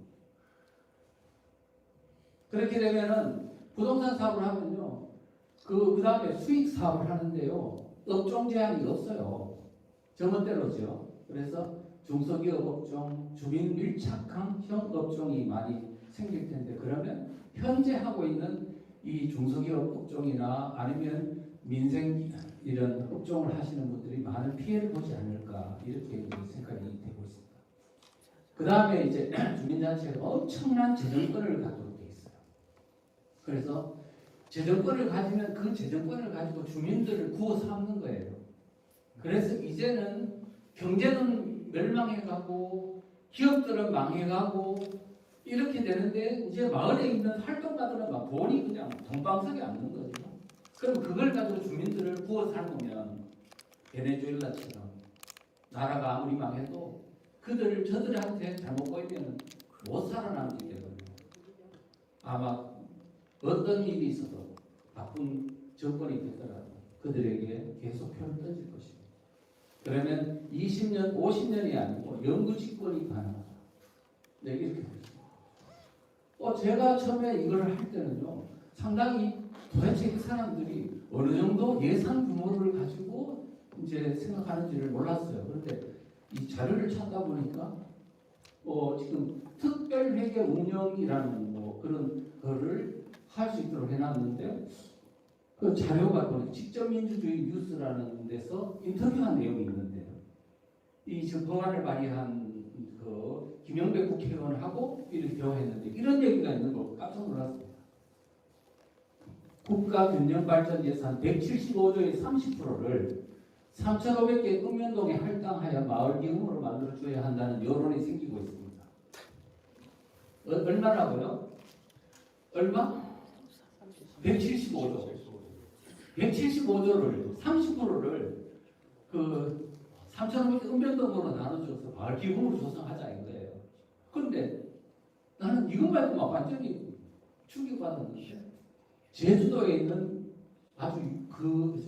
그렇게 되면은 부동산 사업을 하면요, 그 다음에 수익 사업을 하는데요, 업종 제한이 없어요. 저번대로죠. 그래서 중소기업 업종, 주민 밀착형 업종이 많이 생길 텐데, 그러면 현재 하고 있는 이 중소기업 업종이나 아니면 민생 이런 업종을 하시는 분들이 많은 피해를 보지 않을까 이렇게 생각이 되고 있습니다. 그 다음에 이제 주민단체가 엄청난 재정권을 갖도록 돼 있어요. 그래서 재정권을 가지면 그 재정권을 가지고 주민들을 구워 삼는 거예요. 그래서 이제는 경제는 멸망해가고 기업들은 망해가고 이렇게 되는데 이제 마을에 있는 활동가들은 막 돈이 그냥 돈방석에 앉는 거죠. 그럼 그걸 가지고 주민들을 구워 삶으면 베네수엘라처럼 나라가 아무리 망해도 저들한테 잘못 보이면 못 살아남기 때문에 아마 어떤 일이 있어도 바쁜 정권이 되더라도 그들에게 계속 표를 던질 것입니다. 그러면 20년, 50년이 아니고 영구집권이 가능하다. 네, 이렇게 되겠습니다. 제가 처음에 이걸 할 때는요, 상당히 도대체 이 사람들이 어느 정도 예산 규모를 가지고 이제 생각하는지를 몰랐어요. 그런데 이 자료를 찾다 보니까 지금 특별회계 운영이라는 그런 거를 할 수 있도록 해놨는데 그 자료가 보니 직접민주주의 뉴스라는 데서 인터뷰한 내용이 있는데요. 이 법안을 발의한 그 김영배 국회의원하고 이렇게 대화했는데 이런 얘기가 있는 거 깜짝 놀랐습니다. 국가균형발전 예산 175조의 30%를 3,500개 읍면동에 할당하여 마을기금으로 만들어줘야 한다는 여론이 생기고 있습니다. 얼마라고요? 얼마? 175조. 175조를 30%를 그 3,500개 읍면동으로 나눠줘서 마을기금으로 조성하자 이거예요. 그런데 나는 이거 말고 막 완전히 충격받았는데 제주도에 있는 아주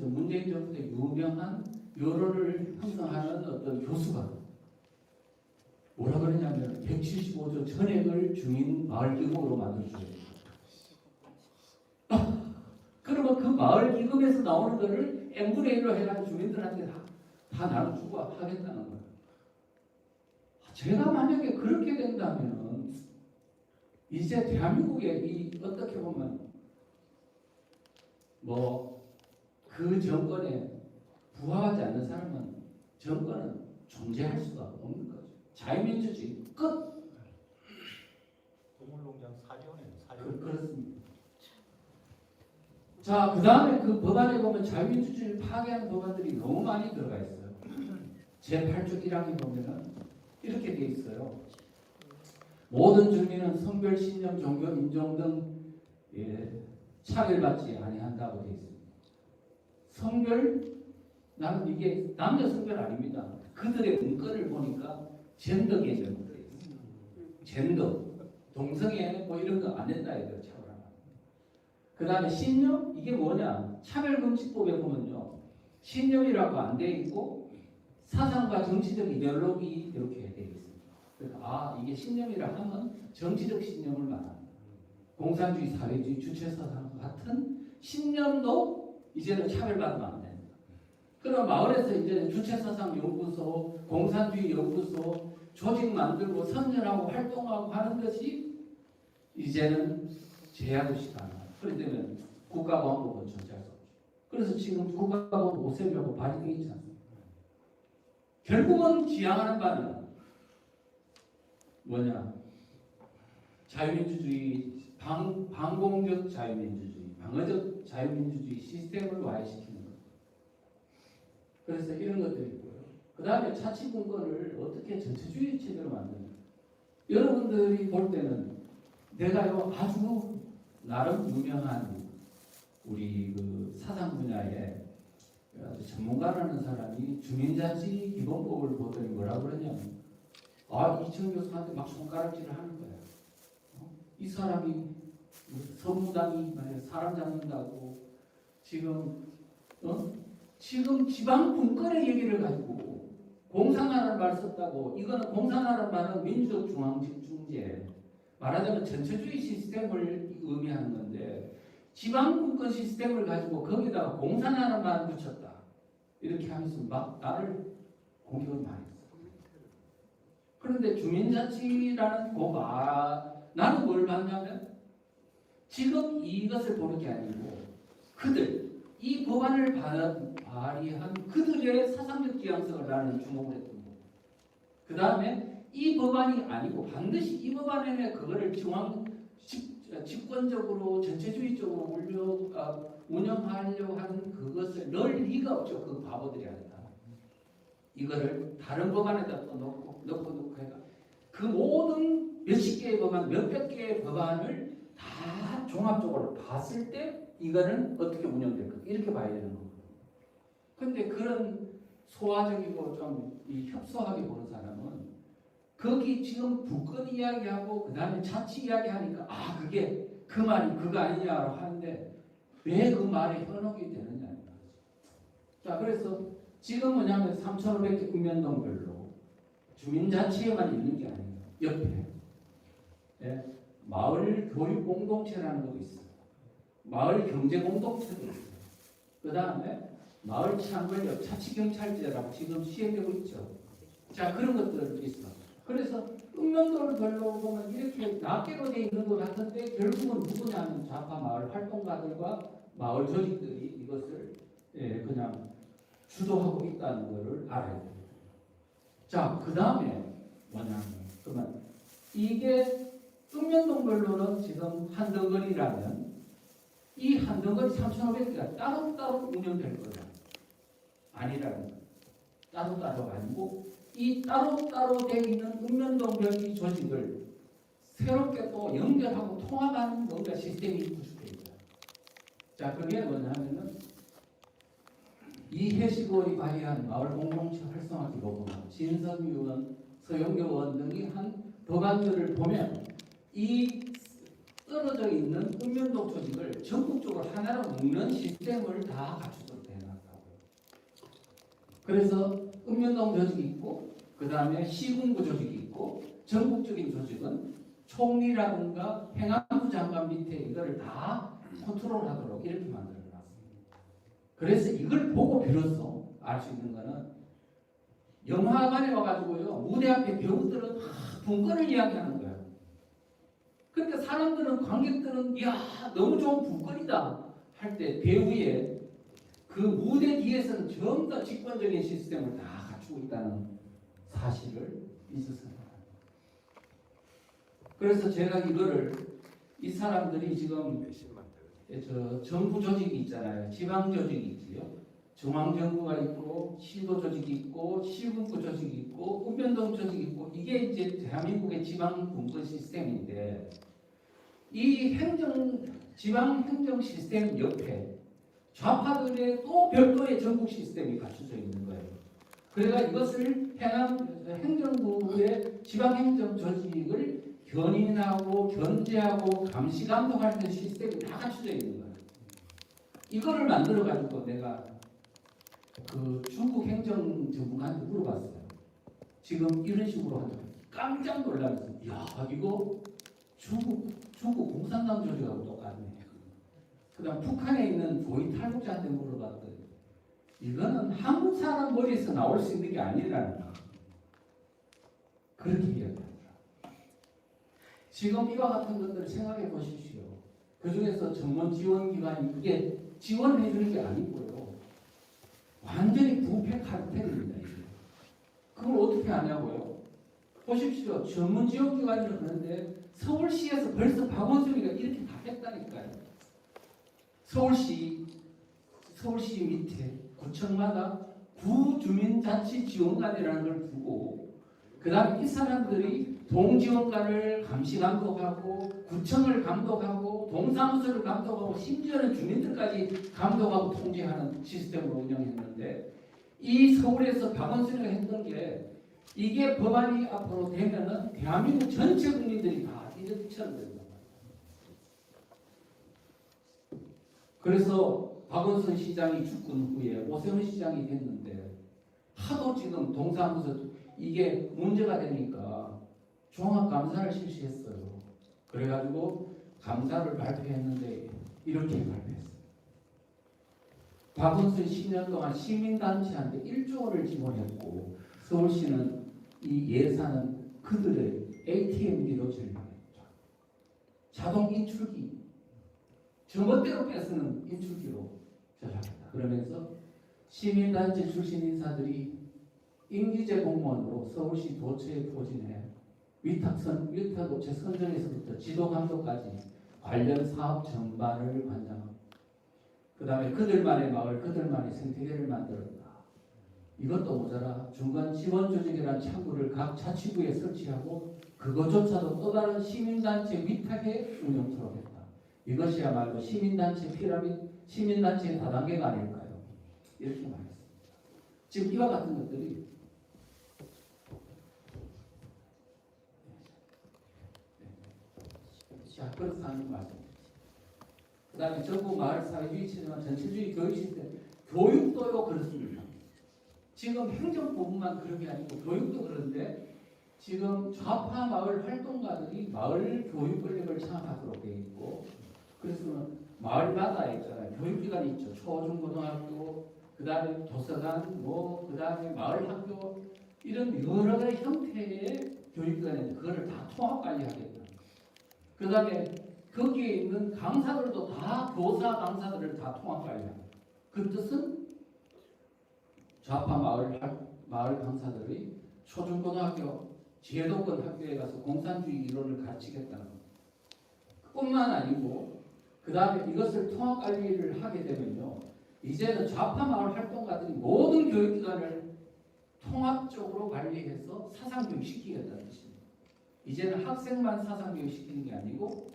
문재인 정부 때 유명한 여론을 형성하는 어떤 교수가 뭐라 그러냐면 175조 전액을 주민 마을기금으로 만들어줘요. 그러면 그 마을기금에서 나오는 거를 n분의 1로 해가지고 주민들한테 다 나눠주고 하겠다는 거예요. 제가 만약에 그렇게 된다면 이제 대한민국에 어떻게 보면 그 정권에 부합하지 않는 사람은 정권은 존재할 수가 없는 거죠. 자유민주주의 끝. 동물농장 사료는 그렇습니다. 자, 그 다음에 그 법안에 보면 자유민주주의를 파괴하는 법안들이 너무 많이 들어가 있어요. 제8조 1항에 보면은 이렇게 돼 있어요. 모든 주민은 성별, 신념, 종교, 인종 등 차별받지 아니한다고 되어 있습니다. 성별, 나는 이게 남녀 성별 아닙니다. 그들의 문건을 보니까 젠더 개념으로 되어 있습니다. 젠더, 동성애 이런 거 안 된다 이거예요. 그 다음에 신념, 이게 뭐냐? 차별금지법에 보면요, 신념이라고 안 돼 있고 사상과 정치적 이데올로기 이렇게 되어 있습니다. 그러니까 이게 신념이라 하면 정치적 신념을 말합니다. 공산주의, 사회주의, 주체사상 같은 신념도 이제는 차별받으면 안 됩니다. 그럼 마을에서 이제 주체사상 연구소, 공산주의 연구소, 조직 만들고 선전하고 활동하고 하는 것이 이제는 제약없이 가능합니다. 그렇기 때문에 국가보안법은 존재할 수 없죠. 그래서 지금 국가보안법 없애려고 발의되어 있지 않습니까? 결국은 지향하는 바는 뭐냐? 자유민주주의, 반공적 자유민주주의, 방어적 자유민주주의 시스템을 와해시키는 것. 그래서 이런 것들이 있고요. 그 다음에 자치분권을 어떻게 전체주의 체제로 만드는. 여러분들이 볼 때는 내가요 아주 나름 유명한 우리 그 사상 분야에 아주 전문가라는 사람이 주민자치 기본법을 보더니 뭐라 그러냐면 이천 교수한테 막 손가락질을 하는 거야. 이 사람이 서무당이 사람 잡는다고 지금 지금 지방 분권의 얘기를 가지고 공산화라는 말 썼다고. 이거는 공산화라는 말은 민주적 중앙 집중제, 말하자면 전체주의 시스템을 의미하는 건데 지방 분권 시스템을 가지고 거기다가 공산화라는 말을 붙였다. 이렇게 하면서 막 나를 공격을 많이 했어. 그런데 주민자치라는 나는 뭘 봤냐면 지금 이것을 보는 게 아니고 이 법안을 발의한 그들의 사상적 지향성을 나는 주목을 했던 거고, 그 다음에 이 법안이 아니고 반드시 이 법안 안에 그거를 집권적으로 전체주의적으로 운영하려고 하는 그것을 넣을 리가 없죠. 그 바보들이 아니다. 이거를 다른 법안에다 또 넣고 해가 그 모든 몇십 개의 법안, 몇백 개의 법안을 다 종합적으로 봤을 때 이거는 어떻게 운영될까 이렇게 봐야 되는 거고. 그런데 그런 소화적이고 좀 협소하게 보는 사람은 거기 지금 분권 이야기하고 그 다음에 자치 이야기하니까 그게 그 말이 그거 아니냐고 하는데 왜 그 말에 현혹이 되느냐. 자, 그래서 지금 뭐냐면 3,500개 읍면동별로 주민자치에만 있는 게 아니에요. 옆에 마을 교육 공동체라는 것도 있어요. 마을 경제 공동체도 있어요. 그 다음에 마을 치안관리업 자치경찰제라고 지금 시행되고 있죠. 자, 그런 것들도 있어. 그래서 읍면동별로 보면 이렇게 낱개로 되어 있는 것 같은데 결국은 누구냐면 좌파 마을 활동가들과 마을 조직들이 이것을 그냥 주도하고 있다는 것을 알아야 돼요. 자, 그 다음에 뭐냐면 그러면 이게 읍면동별로는 지금 한 덩어리라면 이 한 덩어리 3,500개가 따로따로 운영될 거다. 아니라는 거예요. 따로따로 아니고 이 따로따로 되어 있는 읍면동별 이 조직을 새롭게 또 연결하고 통합하는 뭔가 시스템이 구축되어 있다. 자, 그게 뭐냐면은 이해식의원이 발의한 마을 공동체 활성화 기본법, 진선미 의원, 서영교 의원 등이 한 법안들을 보면 이 떨어져 있는 읍면동 조직을 전국적으로 하나로 묶는 시스템을 다 갖추도록 해놨다고요. 그래서 읍면동 조직이 있고 그 다음에 시군구 조직이 있고 전국적인 조직은 총리라든가 행안부 장관 밑에 이거를 다 컨트롤하도록 이렇게 만들어놨습니다. 그래서 이걸 보고 비로소 알 수 있는 거는 영화관에 와가지고요 무대 앞에 배우들은 분권을 이야기하는 거예요. 그러니까 사람들은 관객들은 이야 너무 좋은 분권이다 할 때 배우의 그 무대 뒤에서는 전부 다 직권적인 시스템을 다 갖추고 있다는 사실을 잊었습니다. 그래서 제가 이거를 이 사람들이 지금 정부 조직이 있잖아요. 지방 조직이 있지요. 중앙정부가 있고 시도 조직이 있고 시군구 조직이 있고 읍면동 조직이 있고 이게 이제 대한민국의 지방 분권 시스템인데 이 지방 행정 시스템 옆에 좌파들의 또 별도의 전국 시스템이 갖춰져 있는 거예요. 그래가 이것을 행정부의 지방행정 조직을 견인하고 견제하고 감시 감독할 수 있는 시스템이 다 갖춰져 있는 거예요. 이거를 만들어 가지고 내가 그 중국 행정 전문가한테 물어봤어요. 지금 이런 식으로 하죠. 깜짝 놀라면서 야 이거 중국 공산당 조직하고 똑같네. 그다음 북한에 있는 고위 탈북자한테 물어봤더니 이거는 한국 사람 머리에서 나올 수 있는 게 아니라는 거예요. 그렇게 이야기합니다. 지금 이와 같은 것들을 생각해 보십시오. 그 중에서 전문 지원 기관이 그게 지원을 해주는 게 아니고요. 완전히 부패 카르텔입니다. 이게. 그걸 어떻게 하냐고요? 보십시오. 전문 지원 기관이라고 하는데 서울시에서 벌써 박원순이가 이렇게 다 했다니까요. 서울시 밑에 구청마다 구주민자치지원관이라는 걸 두고 그 다음에 이 사람들이 동지원관을 감시 감독하고 구청을 감독하고 동사무소를 감독하고 심지어는 주민들까지 감독하고 통제하는 시스템으로 운영했는데 이 서울에서 박원순이가 했던 게 이게 법안이 앞으로 되면은 대한민국 전체 국민들이 다 이렇게처럼 된다. 그래서 박원순 시장이 죽은 후에 오세훈 시장이 됐는데 하도 지금 동사무소 이게 문제가 되니까 종합감사를 실시했어요. 그래가지고 감사를 발표했는데 이렇게 발표했어요. 박원순 10년 동안 시민단체한테 1조 원을 지원했고 서울시는 이 예산은 그들의 ATM기로 전락했죠. 자동 인출기 제멋대로 뺏는 인출기로 전락했다. 그러면서 시민단체 출신 인사들이 임기제 공무원으로 서울시 도처에 포진해 위탁도체 선정에서부터 지도감독까지 관련 사업 전반을 관장하고 그 다음에 그들만의 마을, 그들만의 생태계를 만들었다. 이것도 모자라 중간 지원조직이라는 창구를 각 자치구에 설치하고 그것조차도 또 다른 시민단체 위탁에 운영토록 했다. 이것이야말로 시민단체 피라미드, 시민단체의 다단계가 아닐까요? 이렇게 말했습니다. 지금 이와 같은 것들이 자, 그렇다는 말씀입니다. 그 다음에 전국 마을 사회주의 체제와 전체주의 교육 시스템, 교육도요 그렇습니다. 지금 행정 부분만 그런 게 아니고 교육도 그런데 지금 좌파 마을 활동가들이 마을 교육 권력을 장악하도록 되어 있고 그래서 마을마다 있잖아요. 교육기관이 있죠. 초중고등학교, 그 다음에 도서관, 그 다음에 마을학교 이런 여러 가지 형태의 교육기관이 있는데 그거를 다 통합 관리하겠다. 그 다음에 거기에 있는 강사들도 다 교사 강사들을 다 통합 관리합니다. 그 뜻은 좌파 마을 강사들이 초중고등학교 제도권 학교에 가서 공산주의 이론을 가르치겠다는 겁니다. 뿐만 아니고 그 다음에 이것을 통합 관리를 하게 되면요. 이제는 좌파 마을 활동가들이 모든 교육기관을 통합적으로 관리해서 사상교육 시키겠다는 뜻입니다. 이제는 학생만 사상교육 시키는 게 아니고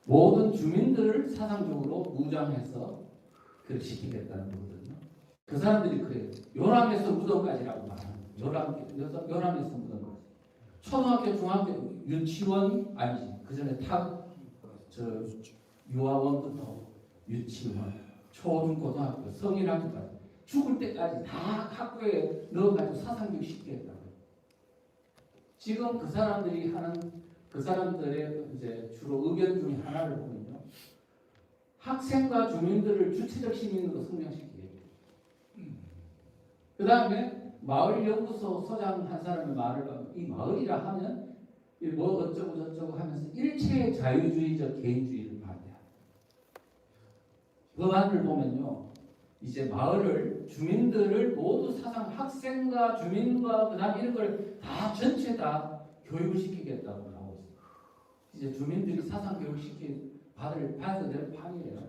모든 주민들을 사상적으로 무장해서 그걸 시키겠다는 거거든요. 그 사람들이 그래요. 요람에서 무덤까지라고 말하는 거예요. 요람에서 무덤까지. 초등학교, 중학교, 유치원 아니지. 그 전에 유아원부터 유치원, 초중고등학교, 성인학교까지 죽을 때까지 다 학교에 넣어가지고 사상교육 시키겠다고. 지금 그 사람들이 하는 그 사람들의 이제 주로 의견 중에 하나를 보면요, 학생과 주민들을 주체적 시민으로 성장시키겠다. 그 다음에 마을연구소 소장 한 사람의 말을 하면 이 마을이라 하면 뭐 어쩌고 저쩌고 하면서 일체의 자유주의적 개인주의를 반대합니다. 법안을 보면요, 이제 마을을 주민들을 모두 사상 학생과 주민과 그다음 이런 걸 다 전체 다 교육을 시키겠다고 나오고 있어요. 이제 주민들이 사상 교육 받아야 될 판이에요.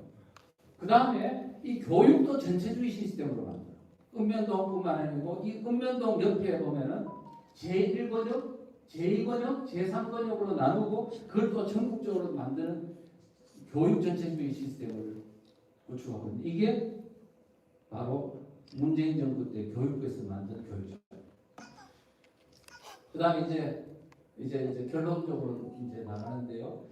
그 다음에 이 교육도 전체주의 시스템으로 만들어. 읍면동뿐만 아니고 이 읍면동 옆에 보면은 제1권역, 제2권역, 제3권역으로 나누고 그걸 또 전국적으로 만드는 교육 전체주의 시스템을 구축하고 있는데 이게 바로 문재인 정부 때 교육부에서 만든 교육적. 그 다음에 이제 결론적으로 이제 나가는데요.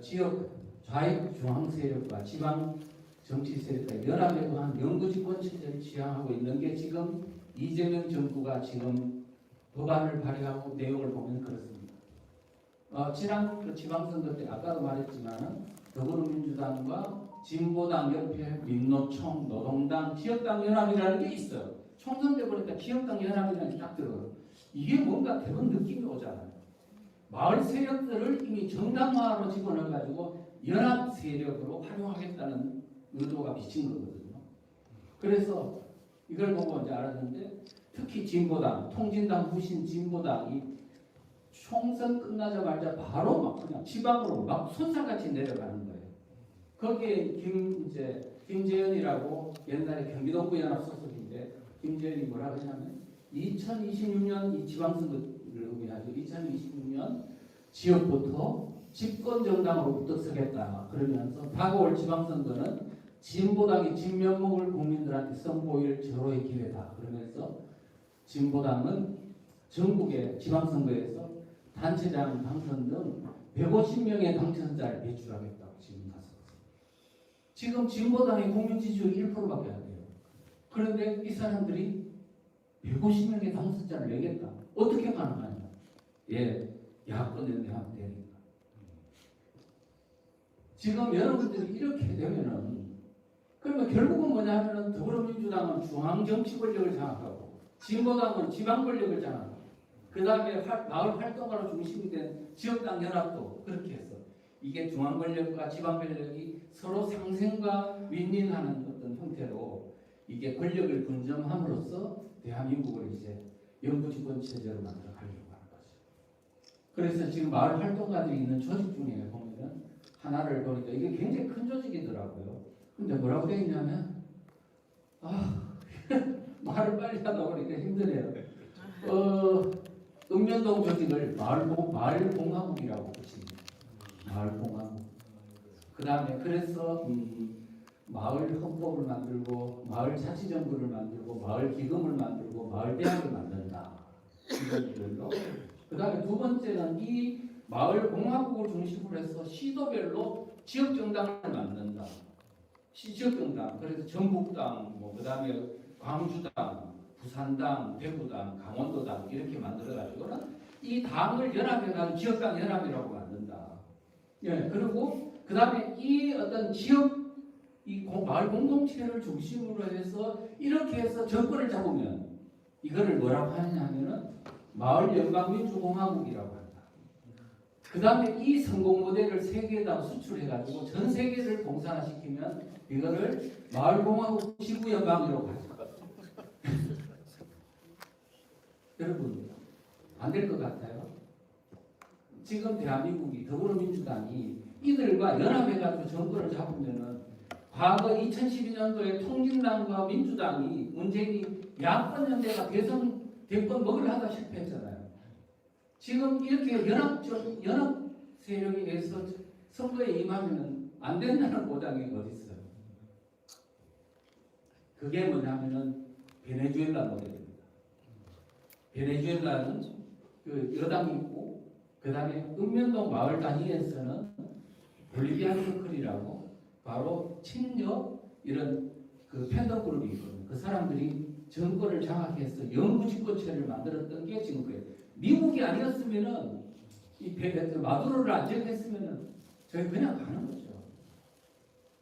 지역 좌익 중앙 세력과 지방 정치 세력과 연합에도 한 영구집권 체제를 지향하고 있는 게 지금 이재명 정부가 지금 법안을 발의하고 내용을 보면 그렇습니다. 지난 그 지방선거 때 아까도 말했지만은 더불어민주당과 진보당 옆에 민노총, 노동당, 지역당 연합이라는 게 있어요. 총선 때 보니까 지역당 연합이라는 게 딱 들어요. 이게 뭔가 대부분 느낌이 오잖아요. 마을 세력들을 이미 정당화로 집어넣어가지고 연합 세력으로 활용하겠다는 의도가 비친 거거든요. 그래서 이걸 보고 이제 알았는데 특히 진보당, 통진당, 후신 진보당이 총선 끝나자마자 바로 막 그냥 지방으로 막 손살같이 내려가는 거예요. 거기에 김재현이라고 옛날에 경기도부 연합 소속인데 김재현이 뭐라 그러냐면 2026년 이 지방선거를 의미하죠. 2026년 지역부터 집권 정당으로 붙어서겠다. 그러면서 다가올 지방선거는 진보당이 진면목을 국민들한테 선보일 절호의 기회다. 그러면서 진보당은 전국의 지방선거에서 단체장 당선 등 150명의 당선자를 배출하겠다고 지금 나섰어요. 지금 진보당의 국민 지지율이 1%밖에 안 돼요. 그런데 이 사람들이 150명의 당선자를 내겠다. 어떻게 가능하냐? 예, 야권에 하면 되니까. 지금 여러분들이 이렇게 되면은 그러면 결국은 뭐냐 하면은 더불어민주당은 중앙 정치 권력을 장악하고 진보당은 지방 권력을 장악하고 그 다음에 마을 활동가로 중심이 된 지역당 연합도 그렇게 해서 이게 중앙 권력과 지방 권력이 서로 상생과 윈윈하는 어떤 형태로 이게 권력을 분점함으로써 대한민국을 이제 영구집권 체제로 만들어 가려고 하는 거죠. 그래서 지금 마을 활동가들이 있는 조직 중에 보면은 하나를 보니까 이게 굉장히 큰 조직이더라고요. 근데 뭐라고 되어 있냐면 말을 빨리 하다 보니까 힘드네요. 읍면동 조직을 마을공화국이라고 붙입니다. 마을공화국. 그 다음에 그래서 마을 헌법을 만들고 마을 자치정부를 만들고 마을 기금을 만들고 마을 대학을 만든다. 이런 걸로. 그 다음에 두 번째는 이 마을 공화국을 중심으로 해서 시도별로 지역 정당을 만든다. 지역 정당. 그래서 전북당, 그 다음에 광주당, 부산당, 대구당, 강원도당 이렇게 만들어가지고는 이 당을 연합해가지고 지역당 연합이라고 만든다. 예, 그리고 그 다음에 이 어떤 지역 마을 공동체를 중심으로 해서 이렇게 해서 정권을 잡으면 이거를 뭐라고 하느냐면은 마을 연방민주공화국이라고 한다. 그 다음에 이 성공 모델을 세계에다 수출해가지고 전 세계를 공산화시키면 이거를 마을공화국 지구연방이라고 하죠. 여러분 안 될 것 같아요. 지금 대한민국이 더불어민주당이 이들과 연합해가지고 정권을 잡으면은 과거 2012년도에 통진당과 민주당이 문재인이 야권연대가 대권 먹으려 하다 실패했잖아요. 지금 이렇게 연합 세력에 의해서 선거에 임하면은 안 된다는 보장이 어디 있어요? 그게 뭐냐면은 베네수엘라 모델입니다. 베네수엘라는 그 여당이 있고 그 다음에 읍면동 마을 단위에서는 볼리비아 서클이라고 바로 친여 이런 그 팬덤 그룹이 있거든요. 그 사람들이 정권을 장악해서 영구집권체를 만들었던 게 지금 그래요. 미국이 아니었으면은 마두로를 안 제거했으면은 저희 그냥 가는 거죠.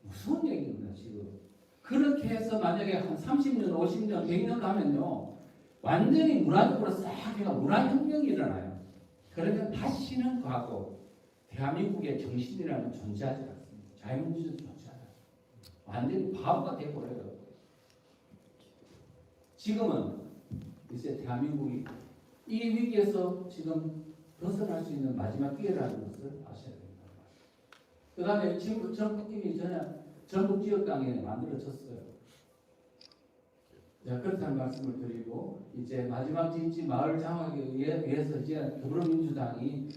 무서운 얘기입니다 지금. 그렇게 해서 만약에 한 30년, 50년, 100년 가면요 완전히 문화적으로 싹 해가 문화혁명이 일어나요. 그러면 다시는 과거 대한민국의 정신이라는 존재하지 않습니다. 자유민주주의 존재하지 않습니다. 완전히 바보가 되어버려요. 지금은 이제 대한민국이 이 위기에서 지금 벗어날 수 있는 마지막 기회라는 것을 아셔야 됩니다. 그 다음에 지금 전국팀이 전국 지역당에 만들어졌어요. 자, 그렇다는 말씀을 드리고 이제 마지막 진지 마을 장악에 의해서 이제 더불어민주당이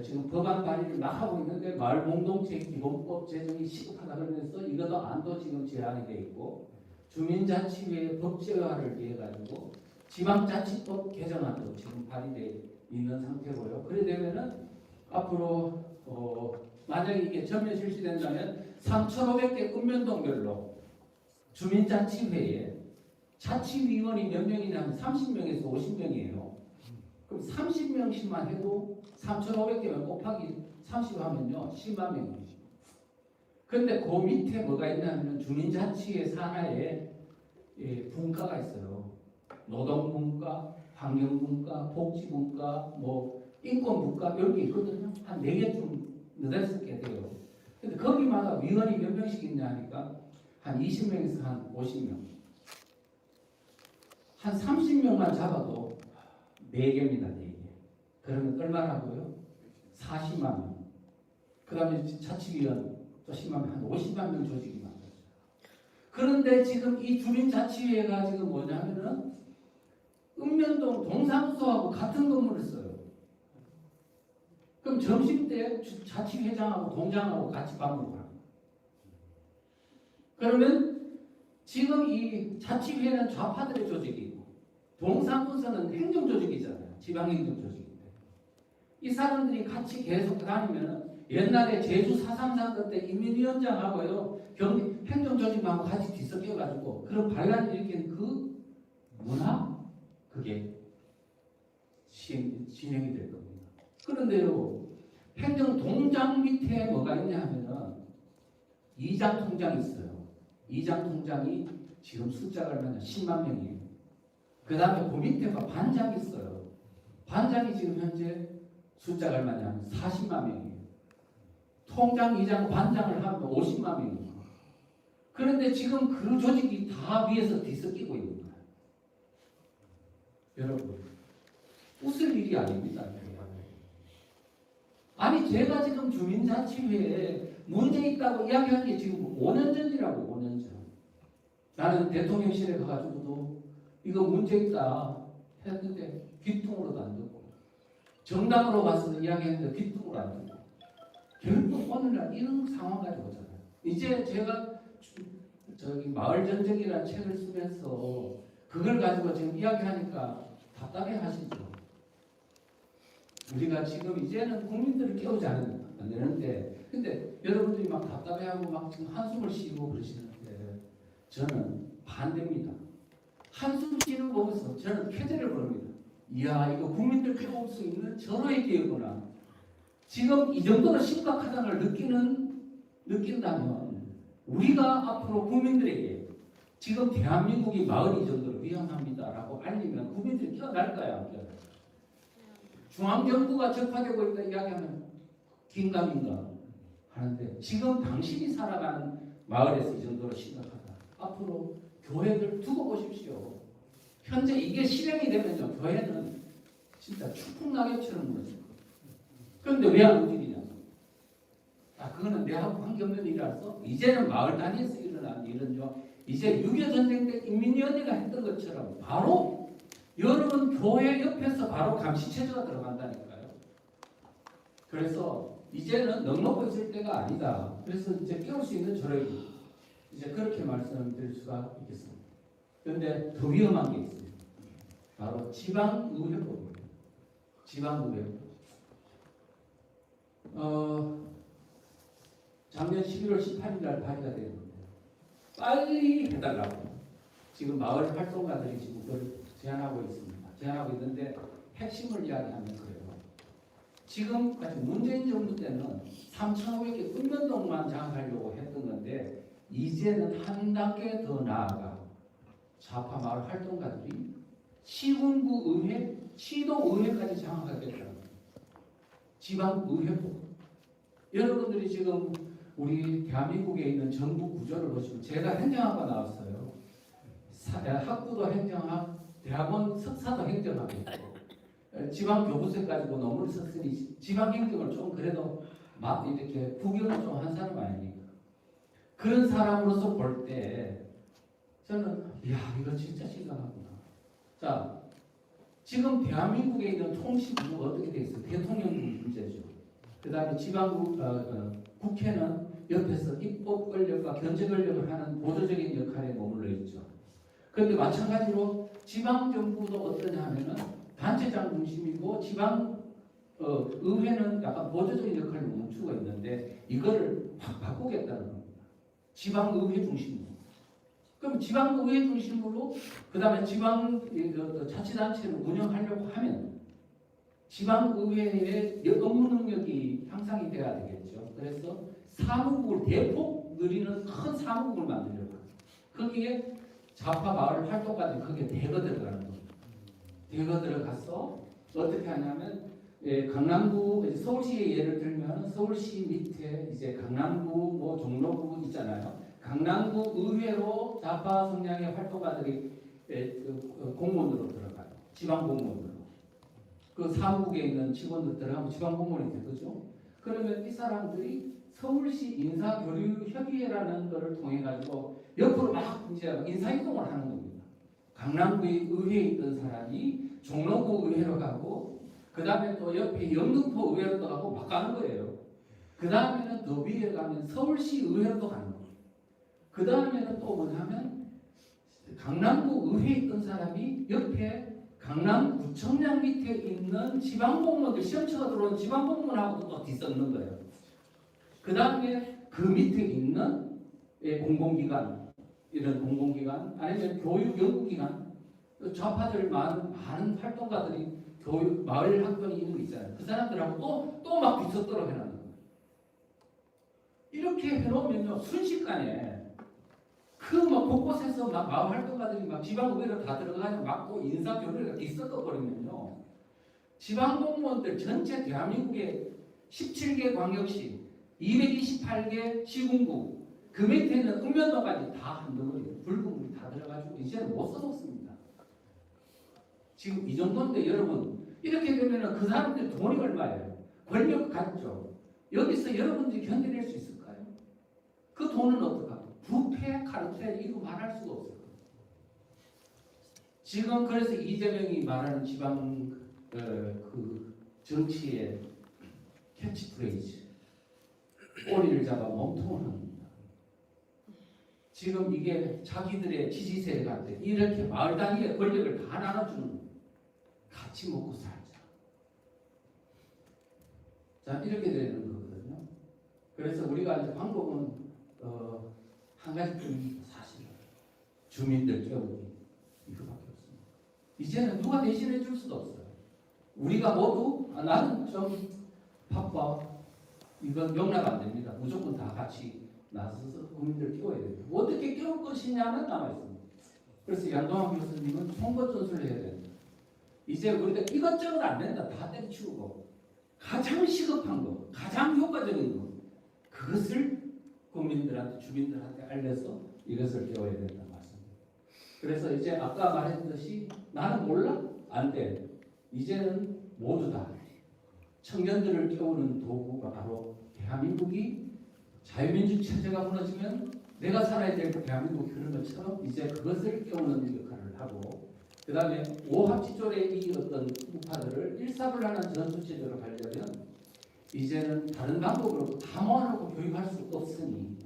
지금 법안 발의를 막 하고 있는데 마을 공동체 기본법 제정이 시급하다 그러면서 이것도 안도 지금 제안이 돼 있고 주민자치회 법제화를 위해 가지고 지방자치법 개정안도 지금 발의돼 있는 상태고요. 그래 되면은 앞으로 만약에 이게 전면 실시된다면 3,500개 읍면동별로 주민자치회에 자치위원이 몇 명이냐면 30명에서 50명이에요. 그럼 30명씩만 해도 3,500개면 곱하기 30 하면요 10만 명이죠. 그런데 그 밑에 뭐가 있냐면 주민자치회 산하에 분과가 있어요. 노동분과, 환경분과, 복지분과, 뭐 인권분과 이런 게 있거든요. 한 4개쯤 너댓 개 돼요. 근데 거기마다 위원이 몇 명씩 있냐 하니까 한 20명에서 한 50명. 한 30명만 잡아도 4개입니다. 4개. 그러면 얼마라고요? 40만 명. 그 다음에 자치위원 또 10만 명, 한 50만 명 조직이 만들어져요. 그런데 지금 이 주민자치회가 지금 뭐냐면은 읍면동 동사무소하고 같은 건물을 써요. 그럼 점심때 자치회장하고 동장하고 같이 밥 먹고 합니다. 그러면 지금 이 자치회는 좌파들의 조직이고 동사무소는 행정조직이잖아요. 지방행정조직인데 이 사람들이 같이 계속 다니면 옛날에 제주 4.3 사건 때 인민위원장하고요 행정조직하고 같이 뒤섞여가지고 그런 반란을 일으킨 그 문화 그게 진행이 될 겁니다. 그런데요 행정동장 밑에 뭐가 있냐 하면은 이장 통장이 있어요. 이장 통장이 지금 숫자가 얼마냐 10만 명이에요. 그 다음에 그 밑에가 반장이 있어요. 반장이 지금 현재 숫자가 얼마냐 40만 명이에요. 통장, 이장, 반장을 하면 50만 명이에요. 그런데 지금 그 조직이 다 위에서 뒤섞이고 있는 거예요. 여러분 웃을 일이 아닙니다. 아니 제가 지금 주민자치회에 문제 있다고 이야기한 게 지금 5년 전이라고 5년 전. 나는 대통령실에 가가지고도 이거 문제 있다 했는데 귀뚱으로도 안 듣고 정당으로 가서 이야기했는데 귀뚱으로 안 듣고 결국 오늘날 이런 상황까지 오잖아요. 이제 제가 저기 마을전쟁이라는 책을 쓰면서 그걸 가지고 지금 이야기하니까 답답해 하시죠. 우리가 지금 이제는 국민들을 깨우지 않으면 되는데 근데 여러분들이 막 답답해하고 막 지금 한숨을 쉬고 그러시는데 저는 반대입니다. 한숨 쉬는 거 보면서 저는 쾌재를 부릅니다. 이야 이거 국민들 깨울 수 있는 절호의 기회구나. 지금 이 정도로 심각하다는 걸 느낀다면 우리가 앞으로 국민들에게 지금 대한민국이 마을이 정도로 위험합니다라고 알리면 국민들이 깨어날까요? 안 깨어날까요? 중앙정부가 적화되고 있다 이야기하면 긴가민가 하는데 지금 당신이 살아가는 마을에서 이 정도로 심각하다. 앞으로 교회를 두고 보십시오. 현재 이게 실행이 되면요 교회는 진짜 추풍낙엽처럼 무너질 거예요. 그런데 왜 안 움직이냐? 그거는 내하고 관계없는 일이라서 이제는 마을 단위에서 일어난 일은요 이제 6.25 전쟁 때 인민위원회가 했던 것처럼 바로 여러분 교회 옆에서 바로 감시체제가 들어간다니까요. 그래서 이제는 넉넉고 있을 때가 아니다. 그래서 이제 깨울 수 있는 저력이 이제 그렇게 말씀드릴 수가 있겠습니다. 그런데 더 위험한 게 있습니다. 바로 지방의회법입니다. 지방의회법. 작년 11월 18일 날 발의가 되는데 빨리 해달라고 지금 마을 활동가들이 지금 그걸 제안하고 있습니다. 제안하고 있는데 핵심을 이야기하면 그래요. 지금까지 문재인 정부 때는 3,500개 읍면동만 장악하려고 했던 건데 이제는 한 단계 더 나아가 좌파 마을 활동가들이 시군구 의회, 시도 의회까지 장악하겠다는 거예요. 지방의회법. 여러분들이 지금 우리 대한민국에 있는 정부 구조를 보시면 제가 행정학과 나왔어요. 학부도 행정학, 대학원 석사도 행정학이 있고 지방 교부세 가지고 논문을 썼으니 지방 행정을 좀 그래도 막 이렇게 구경을 좀 한 사람 아닙니까? 그런 사람으로서 볼 때 저는 이야 이거 진짜 심각하구나. 자 지금 대한민국에 있는 통치 구조가 어떻게 돼 있어요? 대통령 문제죠. 그 다음에 국회는 옆에서 입법 권력과 견제 권력을 하는 보조적인 역할에 머물러 있죠. 그런데 마찬가지로 지방 정부도 어떠냐 하면은 단체장 중심이고 지방 의회는 약간 보조적인 역할을 멈추고 있는데 이거를 확 바꾸겠다는 겁니다. 지방 의회 중심으로. 그럼 지방 의회 중심으로 그 다음에 지방 자치단체를 운영하려고 하면 지방 의회의 업무 능력이 향상이 돼야 되겠죠. 그래서 사무국을 대폭 늘리는 큰 사무국을 만들려고 합니다. 거기에 좌파 마을 활동가들이 거기에 대거 들어가는 겁니다. 대거 들어가서 어떻게 하냐면 강남구 서울시 예를 들면 서울시 밑에 이제 강남구 뭐 종로구 있잖아요. 강남구 의회로 좌파 성향의 활동가들이 공무원으로 들어가요. 지방 공무원으로. 그 사무국에 있는 직원들 들어가면 지방 공무원이 되죠. 그러면 이 사람들이 서울시 인사교류협의회라는 것을 통해 가지고 옆으로 막 이제 인사이동을 하는 겁니다. 강남구의 의회에 있던 사람이 종로구 의회로 가고 그 다음에 또 옆에 영등포 의회로도 가고 막 가는 거예요. 그 다음에는 더 위에 가면 서울시 의회로도 가는 거예요. 그 다음에는 또 뭐냐면 강남구 의회에 있던 사람이 옆에 강남구청장 밑에 있는 지방공무원들 시험처가 들어온 지방공무원하고도 또 뒤섞는 거예요. 그 다음에 그 밑에 있는 공공기관 이런 공공기관 아니면 교육연구기관 좌파들 많은 활동가들이 교육 마을 학교에 있는 거 있잖아요. 그 사람들하고 또 막 뒤섞도록 해놨는 거예요. 이렇게 해놓으면요 순식간에 그 막 곳곳에서 막 마을 활동가들이 막 지방의회로 다 들어가서 막 또 인사교류가 뒤섞어 버리면요 지방 공무원들 전체 대한민국의 17개 광역시 228개 시군구 그 밑에 있는 읍면동까지 다 한 덩어리 붉은 물이 다 들어가지고 이제는 못 써먹습니다. 지금 이 정도인데 여러분 이렇게 되면 그 사람들 돈이 얼마예요? 권력 갖죠. 여기서 여러분들이 견뎌낼 수 있을까요? 그 돈은 어떡하고? 부패, 카르텔 이거 말할 수가 없어요. 지금 그래서 이재명이 말하는 지방 그 정치의 캐치프레이즈 꼬리를 잡아 몸통을 합니다. 지금 이게 자기들의 지지세력한테 이렇게 마을 단위의 권력을 다 나눠주는 거예요. 같이 먹고 살자. 자 이렇게 되는 거거든요. 그래서 우리가 이제 방법은 한 가지뿐입니다. 사실은 주민들 깨우기 이거밖에 없습니다. 이제는 누가 대신해 줄 수도 없어요. 우리가 모두 나는 좀 바빠 이건 용납 안 됩니다. 무조건 다 같이 나서서 국민들 깨워야 됩니다. 어떻게 깨울 것이냐는 남아 있습니다. 그래서 양동환 교수님은 선거 전술을 해야 됩니다. 이제 우리가 이것저것 안 된다. 다 때려치우고 가장 시급한 거, 가장 효과적인 거 그것을 국민들한테 주민들한테 알려서 이것을 깨워야 된다는 말씀입니다. 그래서 이제 아까 말했듯이 나는 몰라? 안 돼. 이제는 모두 다 청년들을 깨우는 도구가 바로 대한민국이 자유민주 체제가 무너지면 내가 살아야 될 대한민국이 그런 것처럼 이제 그것을 깨우는 역할을 하고 그 다음에 오합지졸의 이 어떤 우파들을 일사불란한 전투체제로 가려면 이제는 다른 방법으로 다 모아놓고 교육할 수 없으니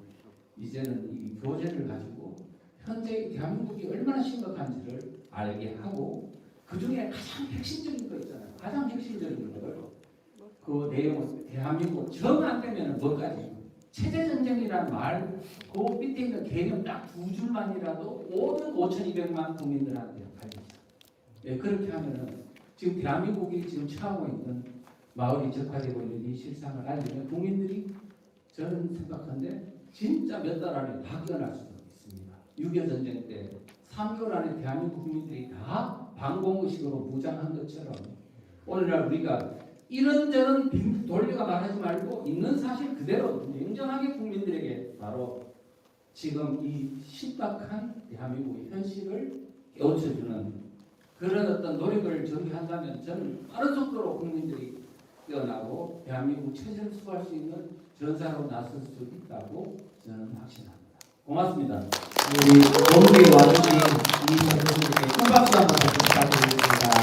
이제는 이 교재를 가지고 현재 대한민국이 얼마나 심각한지를 알게 하고 그 중에 가장 핵심적인 거 있잖아요. 가장 핵심적인 거를 그 내용은 대한민국 정 안 되면 뭐까지 체제전쟁이라는 말 그 밑에 있는 개념 딱 두 줄만이라도 모든 5,200만 국민들한테 알립니다. 예, 그렇게 하면은 지금 대한민국이 지금 처하고 있는 마을이 적화되고 있는 이 실상을 알리면 국민들이 저는 생각한데 진짜 몇 달 안에 다 깨어날 수도 있습니다. 6.25 전쟁 때 3개월 안에 대한민국 국민들이 다 반공의식으로 무장한 것처럼 오늘날 우리가 이런저런 빙 돌려가 말하지 말고 있는 사실 그대로 냉정하게 국민들에게 바로 지금 이 심각한 대한민국의 현실을 깨우쳐주는 그런 어떤 노력을 전개한다면 저는 빠른 속도로 국민들이 깨어나고 대한민국 체제를 수호할 수 있는 전사로 나설 수 있다고 저는 확신합니다. 고맙습니다. 우리 원기에 와주신 이 선생님께 큰 박수 한번 부탁드리겠습니다.